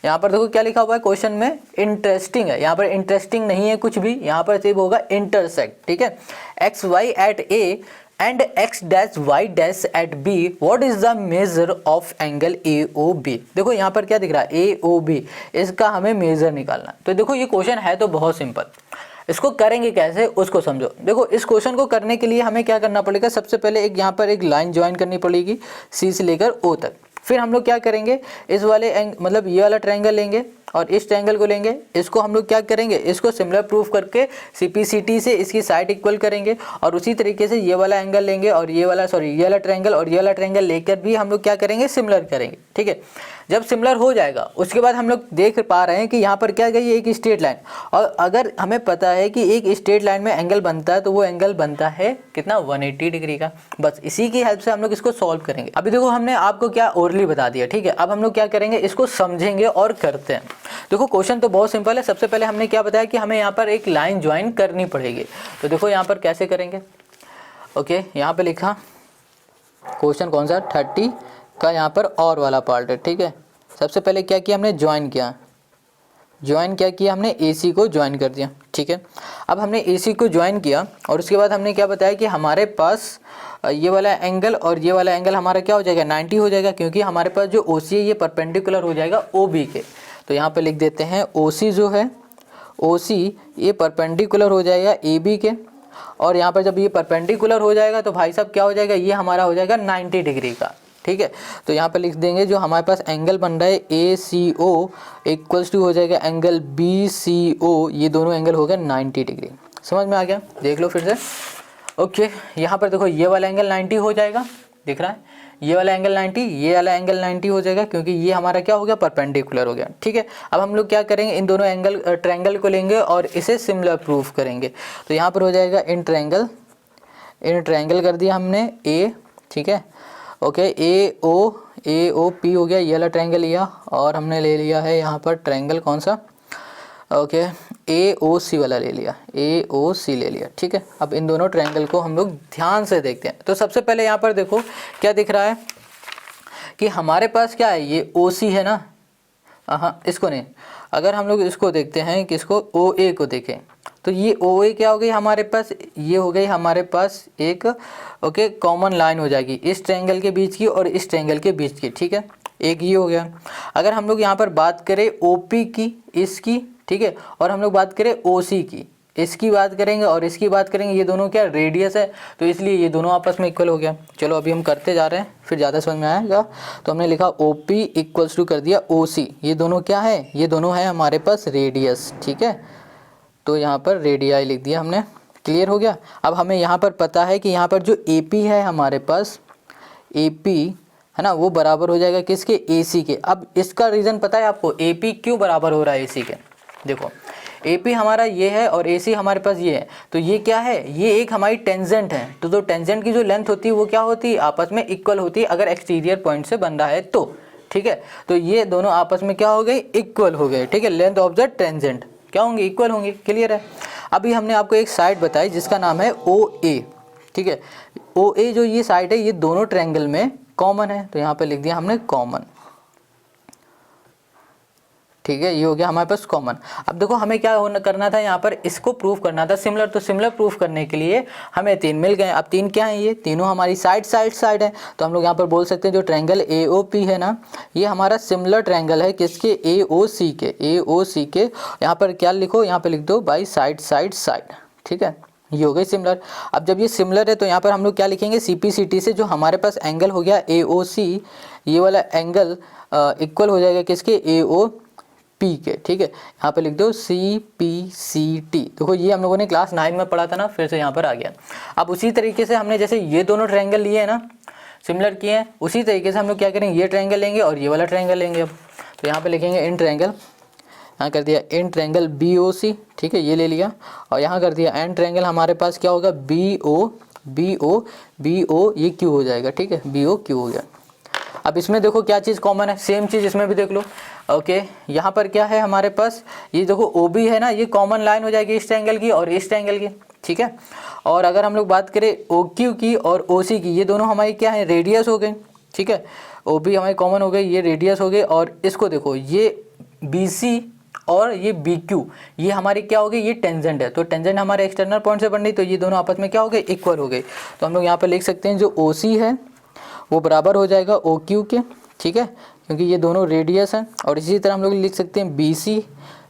यहाँ पर देखो क्या लिखा हुआ है क्वेश्चन में, इंटरेस्टिंग है, यहाँ पर इंटरेस्टिंग नहीं है कुछ भी, यहाँ पर सिर्फ होगा इंटरसेक्ट, ठीक है। X Y at A and x dash y dash at b, what is the measure of angle AOB। देखो यहाँ पर क्या दिख रहा है, AOB, इसका हमें मेजर निकालना। तो देखो ये क्वेश्चन है तो बहुत सिंपल, इसको करेंगे कैसे उसको समझो। देखो इस क्वेश्चन को करने के लिए हमें क्या करना पड़ेगा, सबसे पहले एक यहाँ पर एक लाइन ज्वाइन करनी पड़ेगी C से लेकर O तक। फिर हम लोग क्या करेंगे, इस वाले मतलब ये वाला ट्रायंगल लेंगे और इस ट्रायंगल को लेंगे, इसको हम लोग क्या करेंगे, इसको सिमिलर प्रूफ करके CPCT से इसकी साइड इक्वल करेंगे, और उसी तरीके से ये वाला एंगल लेंगे और ये वाला ट्रायंगल और ये वाला ट्रायंगल लेकर भी हम लोग क्या करेंगे, सिमिलर करेंगे, ठीक है। जब सिमिलर हो जाएगा उसके बाद हम लोग देख पा रहे हैं कि यहाँ पर क्या गई एक स्ट्रेट लाइन, और अगर हमें पता है कि एक स्ट्रेट लाइन में एंगल बनता है तो वो एंगल बनता है कितना 180 डिग्री का। बस इसी की हेल्प से हम लोग इसको सॉल्व करेंगे। अभी देखो हमने आपको क्या ओरली बता दिया, ठीक है। अब हम लोग क्या करेंगे, इसको समझेंगे और करते हैं। देखो क्वेश्चन तो बहुत सिंपल है। सबसे पहले हमने क्या बताया कि हमें यहाँ पर एक लाइन ज्वाइन करनी पड़ेगी। तो देखो यहाँ पर कैसे करेंगे। ओके, यहाँ पे लिखा क्वेश्चन कौन सा 30 का यहाँ पर और वाला पार्ट है, ठीक है। सबसे पहले क्या किया हमने, ज्वाइन क्या किया हमने, AC को ज्वाइन कर दिया, ठीक है। अब हमने AC को ज्वाइन किया और उसके बाद हमने क्या बताया कि हमारे पास ये वाला एंगल और ये वाला एंगल हमारा क्या हो जाएगा, 90 हो जाएगा, क्योंकि हमारे पास जो OC है ये परपेंडिकुलर हो जाएगा OB के। तो यहाँ पे लिख देते हैं OC जो है, OC ये परपेंडिकुलर हो जाएगा AB के, और यहाँ पर जब ये परपेंडिकुलर हो जाएगा तो भाई साहब क्या हो जाएगा, ये हमारा हो जाएगा 90 डिग्री का, ठीक है। तो यहाँ पर लिख देंगे जो हमारे पास एंगल बन रहा है ACO इक्वल्स टू हो जाएगा एंगल BCO, ये दोनों एंगल हो गया 90 डिग्री। समझ में आ गया, देख लो फिर से। ओके, यहाँ पर देखो ये वाला एंगल 90 हो जाएगा, दिख रहा है, ये वाला एंगल 90, ये वाला एंगल 90 हो जाएगा, क्योंकि ये हमारा क्या हो गया, परपेंडिकुलर हो गया, ठीक है। अब हम लोग क्या करेंगे, इन दोनों एंगल ट्रायंगल को लेंगे और इसे सिमिलर प्रूफ करेंगे। तो यहाँ पर हो जाएगा इन ट्रायंगल कर दिया हमने A, ठीक है। ओके, AOP हो गया, ये वाला ट्रायंगल लिया, और हमने ले लिया है यहाँ पर ट्रायंगल कौन सा, ओके AOC वाला ले लिया, AOC ले लिया, ठीक है। अब इन दोनों ट्रायंगल को हम लोग ध्यान से देखते हैं। तो सबसे पहले यहाँ पर देखो क्या दिख रहा है कि हमारे पास क्या है, ये OC है ना, हाँ इसको नहीं, अगर हम लोग इसको देखते हैं कि इसको OA को देखें तो ये OA क्या हो गई हमारे पास, ये हो गई हमारे पास एक ओके कॉमन लाइन हो जाएगी इस ट्रायंगल के बीच की और इस ट्रायंगल के बीच की, ठीक है। एक ये हो गया। अगर हम लोग यहाँ पर बात करें OP की, इसकी, ठीक है, और हम लोग बात करें OC की, इसकी बात करेंगे और इसकी बात करेंगे, ये दोनों क्या रेडियस है, तो इसलिए ये दोनों आपस में इक्वल हो गया। चलो अभी हम करते जा रहे हैं, फिर ज़्यादा समझ में आएगा। तो हमने लिखा OP इक्वल्स टू कर दिया OC, ये दोनों क्या है, ये दोनों है हमारे पास रेडियस, ठीक है। तो यहाँ पर रेडियाई लिख दिया हमने, क्लियर हो गया। अब हमें यहाँ पर पता है कि यहाँ पर जो AP है हमारे पास, AP है ना, वो बराबर हो जाएगा किसके, AC के। अब इसका रीज़न पता है आपको, AP क्यों बराबर हो रहा है AC के। देखो AP हमारा ये है और AC हमारे पास ये है, तो ये क्या है, ये एक हमारी टेंजेंट है। तो टेंजेंट की जो लेंथ होती है वो क्या होती है, आपस में इक्वल होती है, अगर एक्सटीरियर पॉइंट से बन रहा है तो, ठीक है। तो ये दोनों आपस में क्या हो गए, इक्वल हो गए, ठीक है। लेंथ ऑफ द टेंजेंट क्या होंगे, इक्वल होंगे, क्लियर है। अभी हमने आपको एक साइड बताई जिसका नाम है OA, ठीक है। OA जो ये साइड है ये दोनों ट्रायंगल में कॉमन है, तो यहाँ पे लिख दिया हमने कॉमन, ठीक है। ये हो गया हमारे पास कॉमन। अब देखो हमें क्या करना था, यहाँ पर इसको प्रूफ करना था सिमिलर। तो सिमिलर प्रूफ करने के लिए हमें 3 मिल गए। अब 3 क्या है, ये तीनों हमारी साइड है। तो हम लोग यहाँ पर बोल सकते हैं जो ट्रायंगल AOP है ना, ये हमारा सिमिलर ट्रायंगल है किसके, AOC के। यहाँ पर क्या लिखो, यहाँ पर लिख दो बाई साइड, ठीक है। ये हो गई सिमिलर। अब जब ये सिमिलर है तो यहाँ पर हम लोग क्या लिखेंगे, CPCT से जो हमारे पास एंगल हो गया AOC, ये वाला एंगल इक्वल हो जाएगा किसके, AOP के, ठीक है। यहाँ पे लिख दो CPCT। देखो ये हम लोगों ने क्लास 9 में पढ़ा था ना, फिर से यहाँ पर आ गया। अब उसी तरीके से हमने जैसे ये दोनों ट्रायंगल लिए हैं ना, सिमिलर किए हैं, उसी तरीके से हम लोग क्या करेंगे, ये ट्रायंगल लेंगे और ये वाला ट्रायंगल लेंगे। अब तो यहाँ पे लिखेंगे इन ट्रायंगल, यहाँ कर दिया इन ट्रायंगल BOC, ठीक है, ये ले लिया, और यहाँ कर दिया एंड ट्रायंगल हमारे पास क्या होगा, BO, ये Q हो जाएगा, ठीक है, BOQ हो गया। अब इसमें देखो क्या चीज़ कॉमन है, सेम चीज़ इसमें भी देख लो। ओके, यहाँ पर क्या है हमारे पास, ये देखो OB है ना, ये कॉमन लाइन हो जाएगी इस ट्रायंगल की और इस ट्रायंगल की, ठीक है। और अगर हम लोग बात करें OQ की और OC की, ये दोनों हमारी क्या है, रेडियस हो गई, ठीक है। OB हमारी कॉमन हो गई, ये रेडियस हो गई, और इसको देखो ये BC और ये BQ, ये हमारी क्या हो गई, ये टेंजेंट है। तो टेंजेंट हमारे एक्सटर्नल पॉइंट से बन रही, तो ये दोनों आपस में क्या हो गए, इक्वल हो गई। तो हम लोग यहाँ पर लिख सकते हैं जो OC है वो बराबर हो जाएगा OQ के, ठीक है, क्योंकि ये दोनों रेडियस हैं। और इसी तरह हम लोग लिख सकते हैं BC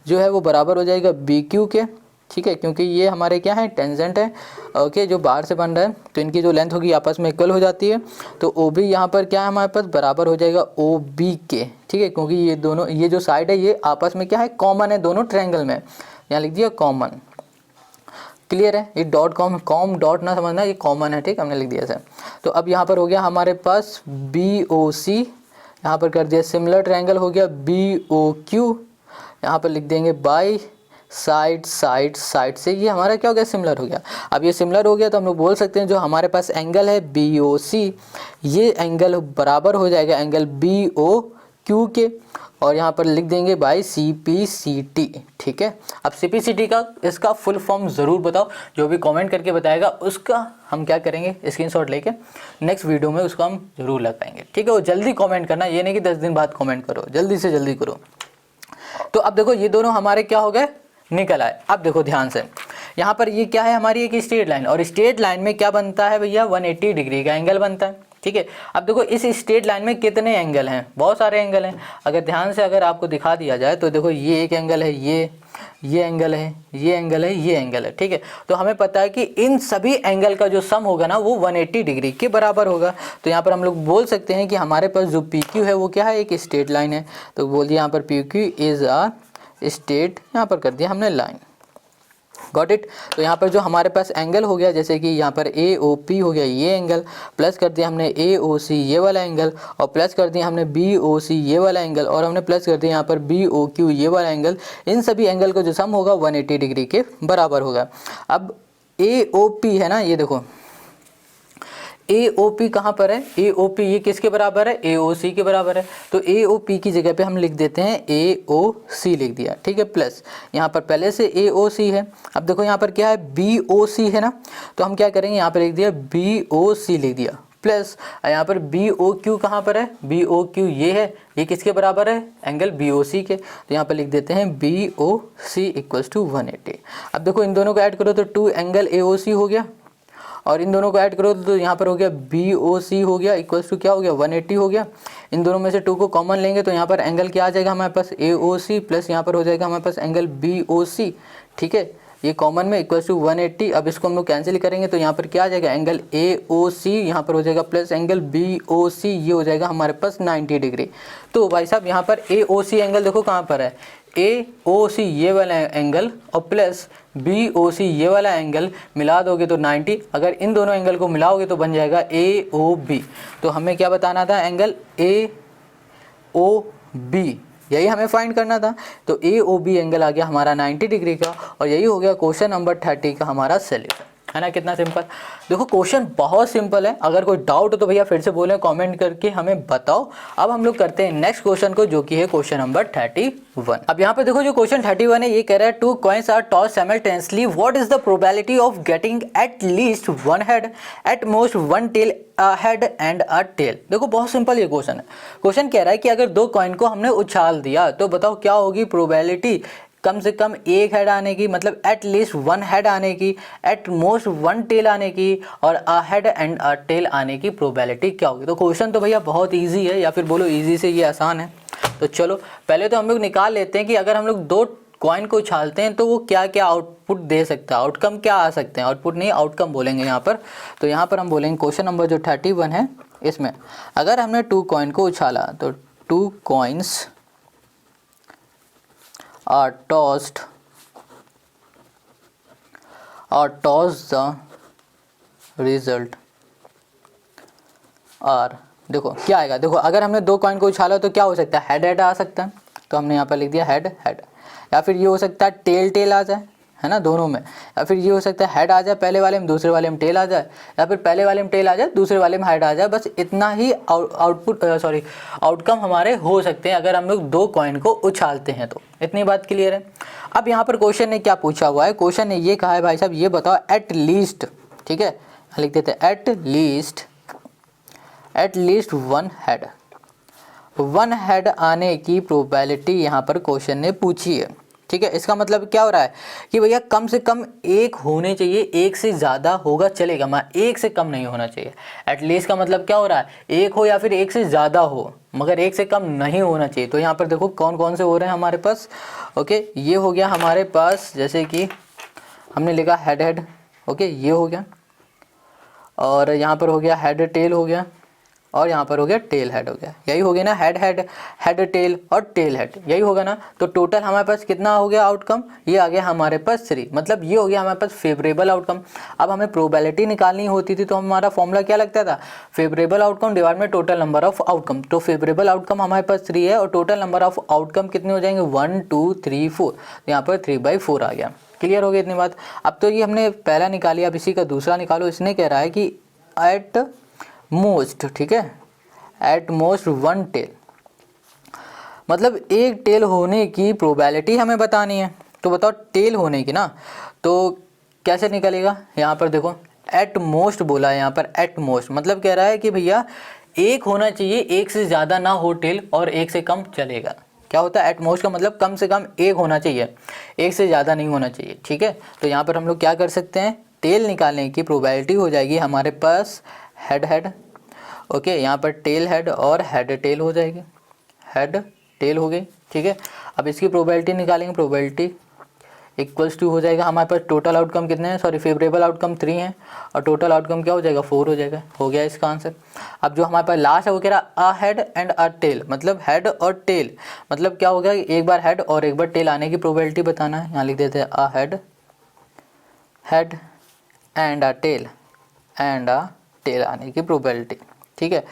जो है वो बराबर हो जाएगा BQ के, ठीक है, क्योंकि ये हमारे क्या है, टेंजेंट है, ओके, जो बाहर से बन रहा है, तो इनकी जो लेंथ होगी आपस में इक्वल हो जाती है। तो OB यहाँ पर क्या है हमारे पास, बराबर हो जाएगा OB के, ठीक है, क्योंकि ये दोनों, ये जो साइड है ये आपस में क्या है, कॉमन है दोनों ट्रायंगल में। यहाँ लिख दिया कॉमन, क्लियर है। ये डॉट ना समझना, ये कॉमन है, ठीक, हमने लिख दिया सर। तो अब यहाँ पर हो गया हमारे पास BOC यहाँ पर कर दिया सिमिलर ट्रायंगल हो गया BOQ, यहाँ पर लिख देंगे बाई साइड साइड साइड से, ये हमारा क्या हो गया सिमिलर हो गया। अब ये सिमिलर हो गया तो हम लोग बोल सकते हैं जो हमारे पास एंगल है BOC, ये एंगल बराबर हो जाएगा एंगल BOQ के, और यहाँ पर लिख देंगे बाई CPCT। ठीक है, अब CPCT का इसका फुल फॉर्म ज़रूर बताओ, जो भी कमेंट करके बताएगा उसका हम क्या करेंगे स्क्रीनशॉट लेके नेक्स्ट वीडियो में उसको हम ज़रूर लगाएंगे। ठीक है, वो जल्दी कमेंट करना, ये नहीं कि 10 दिन बाद कमेंट करो, जल्दी से जल्दी करो। तो अब देखो ये दोनों हमारे क्या हो गए, निकल आए। अब देखो ध्यान से, यहाँ पर ये क्या है हमारी एक स्ट्रेट लाइन, और स्ट्रेट लाइन में क्या बनता है भैया 180 डिग्री का एंगल बनता है। ठीक है, अब देखो इस स्ट्रेट लाइन में कितने एंगल हैं, बहुत सारे एंगल हैं। अगर ध्यान से अगर आपको दिखा दिया जाए तो देखो ये एक एंगल है, ये एंगल है, ये एंगल है, ये एंगल है। ठीक है, तो हमें पता है कि इन सभी एंगल का जो सम होगा ना वो 180 डिग्री के बराबर होगा। तो यहाँ पर हम लोग बोल सकते हैं कि हमारे पास जो PQ है वो क्या है, एक स्ट्रेट लाइन है। तो बोल दिया यहाँ पर PQ इज़ अ स्ट्रेट, यहाँ पर कर दिया हमने लाइन। Got it. तो यहाँ पर जो हमारे पास एंगल हो गया, जैसे कि यहाँ पर AOP हो गया ये एंगल, प्लस कर दिया हमने AOC ये वाला एंगल, और प्लस कर दिया हमने BOC ये वाला एंगल, और हमने प्लस कर दिया यहाँ पर BOQ ये वाला एंगल। इन सभी एंगल का जो सम होगा 180 डिग्री के बराबर होगा। अब AOP है ना, ये देखो AOP कहाँ पर है, AOP ये किसके बराबर है, AOC के बराबर है। तो AOP की जगह पे हम लिख देते हैं AOC लिख दिया। ठीक है, प्लस यहाँ पर पहले से AOC है। अब देखो यहाँ पर क्या है BOC है ना, तो हम क्या करेंगे यहाँ पर लिख दिया BOC लिख दिया, प्लस यहाँ पर BOQ कहाँ पर है, BOQ ये है, ये किसके बराबर है एंगल BOC के। तो यहाँ पर लिख देते हैं BOC इक्वल्स टू 180। अब देखो इन दोनों को ऐड करो तो 2 एंगल AOC हो गया, और इन दोनों को ऐड करो तो यहाँ पर हो गया BOC हो गया इक्वल्स टू क्या हो गया 180 हो गया। इन दोनों में से 2 को कॉमन लेंगे तो यहाँ पर एंगल क्या आ जाएगा हमारे पास AOC, प्लस यहाँ पर हो जाएगा हमारे पास एंगल BOC। ठीक है, ये कॉमन में इक्वल्स टू 180। अब इसको हम लोग कैंसिल करेंगे तो यहाँ पर क्या आ जाएगा एंगल AOC यहाँ पर हो जाएगा प्लस एंगल BOC, ये हो जाएगा हमारे पास 90 डिग्री। तो भाई साहब यहाँ पर AOC एंगल देखो कहाँ पर है, AOC ये वाला एंगल और प्लस BOC ये वाला एंगल मिला दोगे तो 90। अगर इन दोनों एंगल को मिलाओगे तो बन जाएगा AOB। तो हमें क्या बताना था, एंगल AOB, यही हमें फाइंड करना था। तो AOB एंगल आ गया हमारा 90 डिग्री का, और यही हो गया क्वेश्चन नंबर 30 का हमारा सोल्यूशन, है ना। कितना सिंपल, देखो क्वेश्चन बहुत सिंपल है। अगर कोई डाउट हो तो भैया फिर से बोलें, कमेंट करके हमें बताओ। अब हम लोग करते हैं नेक्स्ट क्वेश्चन को, जो कि है क्वेश्चन नंबर 31। अब यहाँ पे देखो जो क्वेश्चन 31 है ये कह रहा है 2 coins are toss simultaneously, what is the probability of getting at least 1 head, at most 1 tail, a head and a tail. देखो बहुत सिंपल ये क्वेश्चन है। क्वेश्चन कह रहा है कि अगर 2 कॉइन को हमने उछाल दिया तो बताओ क्या होगी प्रोबेबिलिटी, कम से कम 1 हेड आने की, मतलब एट लीस्ट 1 हेड आने की, एट मोस्ट 1 टेल आने की, और a head and a tail आने की प्रोबेबिलिटी क्या होगी। तो क्वेश्चन तो भैया बहुत इजी है, या फिर बोलो इजी से ये आसान है। तो चलो पहले तो हम लोग निकाल लेते हैं कि अगर हम लोग 2 कॉइन को उछालते हैं तो वो क्या क्या आउटपुट दे सकता है, आउटकम क्या आ सकते हैं, आउटपुट नहीं आउटकम बोलेंगे यहाँ पर। तो यहाँ पर हम बोलेंगे क्वेश्चन नंबर जो 31 है इसमें अगर हमने 2 कॉइन को उछाला तो 2 coins are tossed the result are, देखो क्या आएगा, देखो अगर हमने 2 कॉइन को उछाला तो क्या हो सकता है, हेड हेड आ सकता है। तो हमने यहाँ पर लिख दिया हेड हेड, या फिर ये हो सकता है टेल टेल आ जाए, है ना, दोनों में। या फिर ये हो सकता है हेड आ जाए पहले वाले में, दूसरे वाले में टेल आ जाए, या फिर पहले वाले में टेल आ जाए दूसरे वाले में हेड आ जाए। बस इतना ही आउटकम हमारे हो सकते हैं अगर हम लोग 2 कॉइन को उछालते हैं। तो इतनी बात क्लियर है। अब यहाँ पर क्वेश्चन ने क्या पूछा हुआ है, क्वेश्चन ने ये कहा है भाई साहब ये बताओ एट लीस्ट, ठीक है लिख देते हैं एट लीस्ट 1 हेड, 1 हेड आने की प्रोबेबिलिटी यहाँ पर क्वेश्चन ने पूछी है। ठीक है, इसका मतलब क्या हो रहा है कि भैया कम से कम 1 होने चाहिए, 1 से ज़्यादा होगा चलेगा, मगर 1 से कम नहीं होना चाहिए। एटलीस्ट का मतलब क्या हो रहा है, 1 हो या फिर 1 से ज़्यादा हो, मगर 1 से कम नहीं होना चाहिए। तो यहाँ पर देखो कौन कौन से हो रहे हैं हमारे पास। ओके, ये हो गया हमारे पास, जैसे कि हमने लिखा हेड हेड, ओके ये हो गया, और यहाँ पर हो गया हेड टेल हो गया, और यहाँ पर हो गया टेल हेड हो गया, यही हो गया ना, हेड हेड, हेड टेल और टेल हेड, यही होगा ना। तो टोटल हमारे पास कितना हो गया आउटकम, ये आ गया हमारे पास 3, मतलब ये हो गया हमारे पास फेवरेबल आउटकम। अब हमें प्रोबेबिलिटी निकालनी होती थी तो हमारा फॉर्मूला क्या लगता था, फेवरेबल आउटकम डिवाइड में टोटल नंबर ऑफ आउटकम। तो फेवरेबल आउटकम हमारे पास 3 है और टोटल नंबर ऑफ आउटकम कितने हो जाएंगे 1 2 3 4, तो यहाँ पर 3/4 आ गया। क्लियर हो गया इतनी बात। अब तो ये हमने पहला निकाली, अब इसी का दूसरा निकालो। इसने कह रहा है कि एट मोस्ट, ठीक है, एट मोस्ट 1 टेल, मतलब एक टेल होने की प्रोबेबिलिटी हमें बतानी है। तो बताओ टेल होने की ना, तो कैसे निकलेगा, यहाँ पर देखो एट मोस्ट बोला है यहाँ पर, एट मोस्ट मतलब कह रहा है कि भैया एक होना चाहिए, एक से ज़्यादा ना हो टेल और एक से कम चलेगा। क्या होता है एट मोस्ट का मतलब कम से कम एक होना चाहिए, एक से ज़्यादा नहीं होना चाहिए, ठीक है। तो यहाँ पर हम लोग क्या कर सकते हैं, टेल निकालने की प्रोबेबिलिटी हो जाएगी हमारे पास हेड हेड, ओके, यहाँ पर टेल हेड और हेड टेल हो जाएगी, हेड टेल हो गई, ठीक है। अब इसकी प्रोबेबिलिटी निकालेंगे, प्रोबेबिलिटी इक्वल्स टू हो जाएगा हमारे पास टोटल आउटकम कितने हैं, सॉरी फेवरेबल आउटकम 3 हैं और टोटल आउटकम क्या हो जाएगा 4 हो जाएगा, हो गया इसका आंसर। अब जो हमारे पास लास्ट है वो कह रहा a head and a tail, मतलब हेड और टेल, मतलब क्या हो गया एक बार हेड और एक बार टेल आने की प्रोबेबिलिटी बताना है। यहाँ लिख देते हैं a head, head and a tail, and a tail आने की प्रोबेबिलिटी, ठीक है।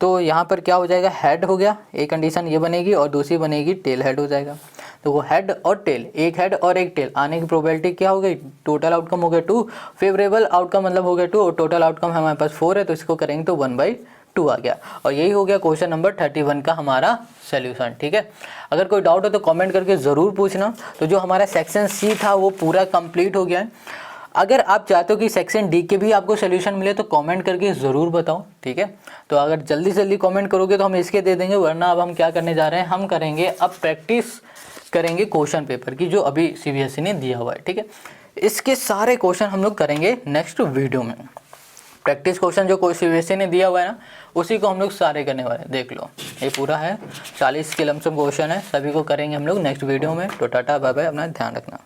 तो यहाँ पर क्या हो जाएगा, हेड हो गया, एक कंडीशन ये बनेगी और दूसरी बनेगी टेल हेड हो जाएगा। तो वो हेड और टेल, एक हेड और एक टेल आने की प्रोबेबिलिटी क्या हो गई, टोटल आउटकम हो गया 2, फेवरेबल आउटकम मतलब हो गया 2 और टोटल आउटकम हमारे पास 4 है, तो इसको करेंगे तो 1/2 आ गया। और यही हो गया क्वेश्चन नंबर 31 का हमारा सोल्यूशन, ठीक है। अगर कोई डाउट हो तो कमेंट करके ज़रूर पूछना। तो जो हमारा सेक्शन सी था वो पूरा कंप्लीट हो गया है। अगर आप चाहते हो कि सेक्शन डी के भी आपको सोल्यूशन मिले तो कमेंट करके ज़रूर बताओ, ठीक है। तो अगर जल्दी से जल्दी कमेंट करोगे तो हम इसके दे देंगे, वरना अब हम क्या करने जा रहे हैं, हम करेंगे अब प्रैक्टिस करेंगे क्वेश्चन पेपर की जो अभी सीबीएसई ने दिया हुआ है, ठीक है। इसके सारे क्वेश्चन हम लोग करेंगे नेक्स्ट वीडियो में। प्रैक्टिस क्वेश्चन जो सीबीएसई ने दिया हुआ है ना, उसी को हम लोग सारे करने वाले हैं। देख लो ये पूरा है 40 के लमसम क्वेश्चन है, सभी को करेंगे हम लोग नेक्स्ट वीडियो में। तो टाटा बाय बाय, अपना ध्यान रखना।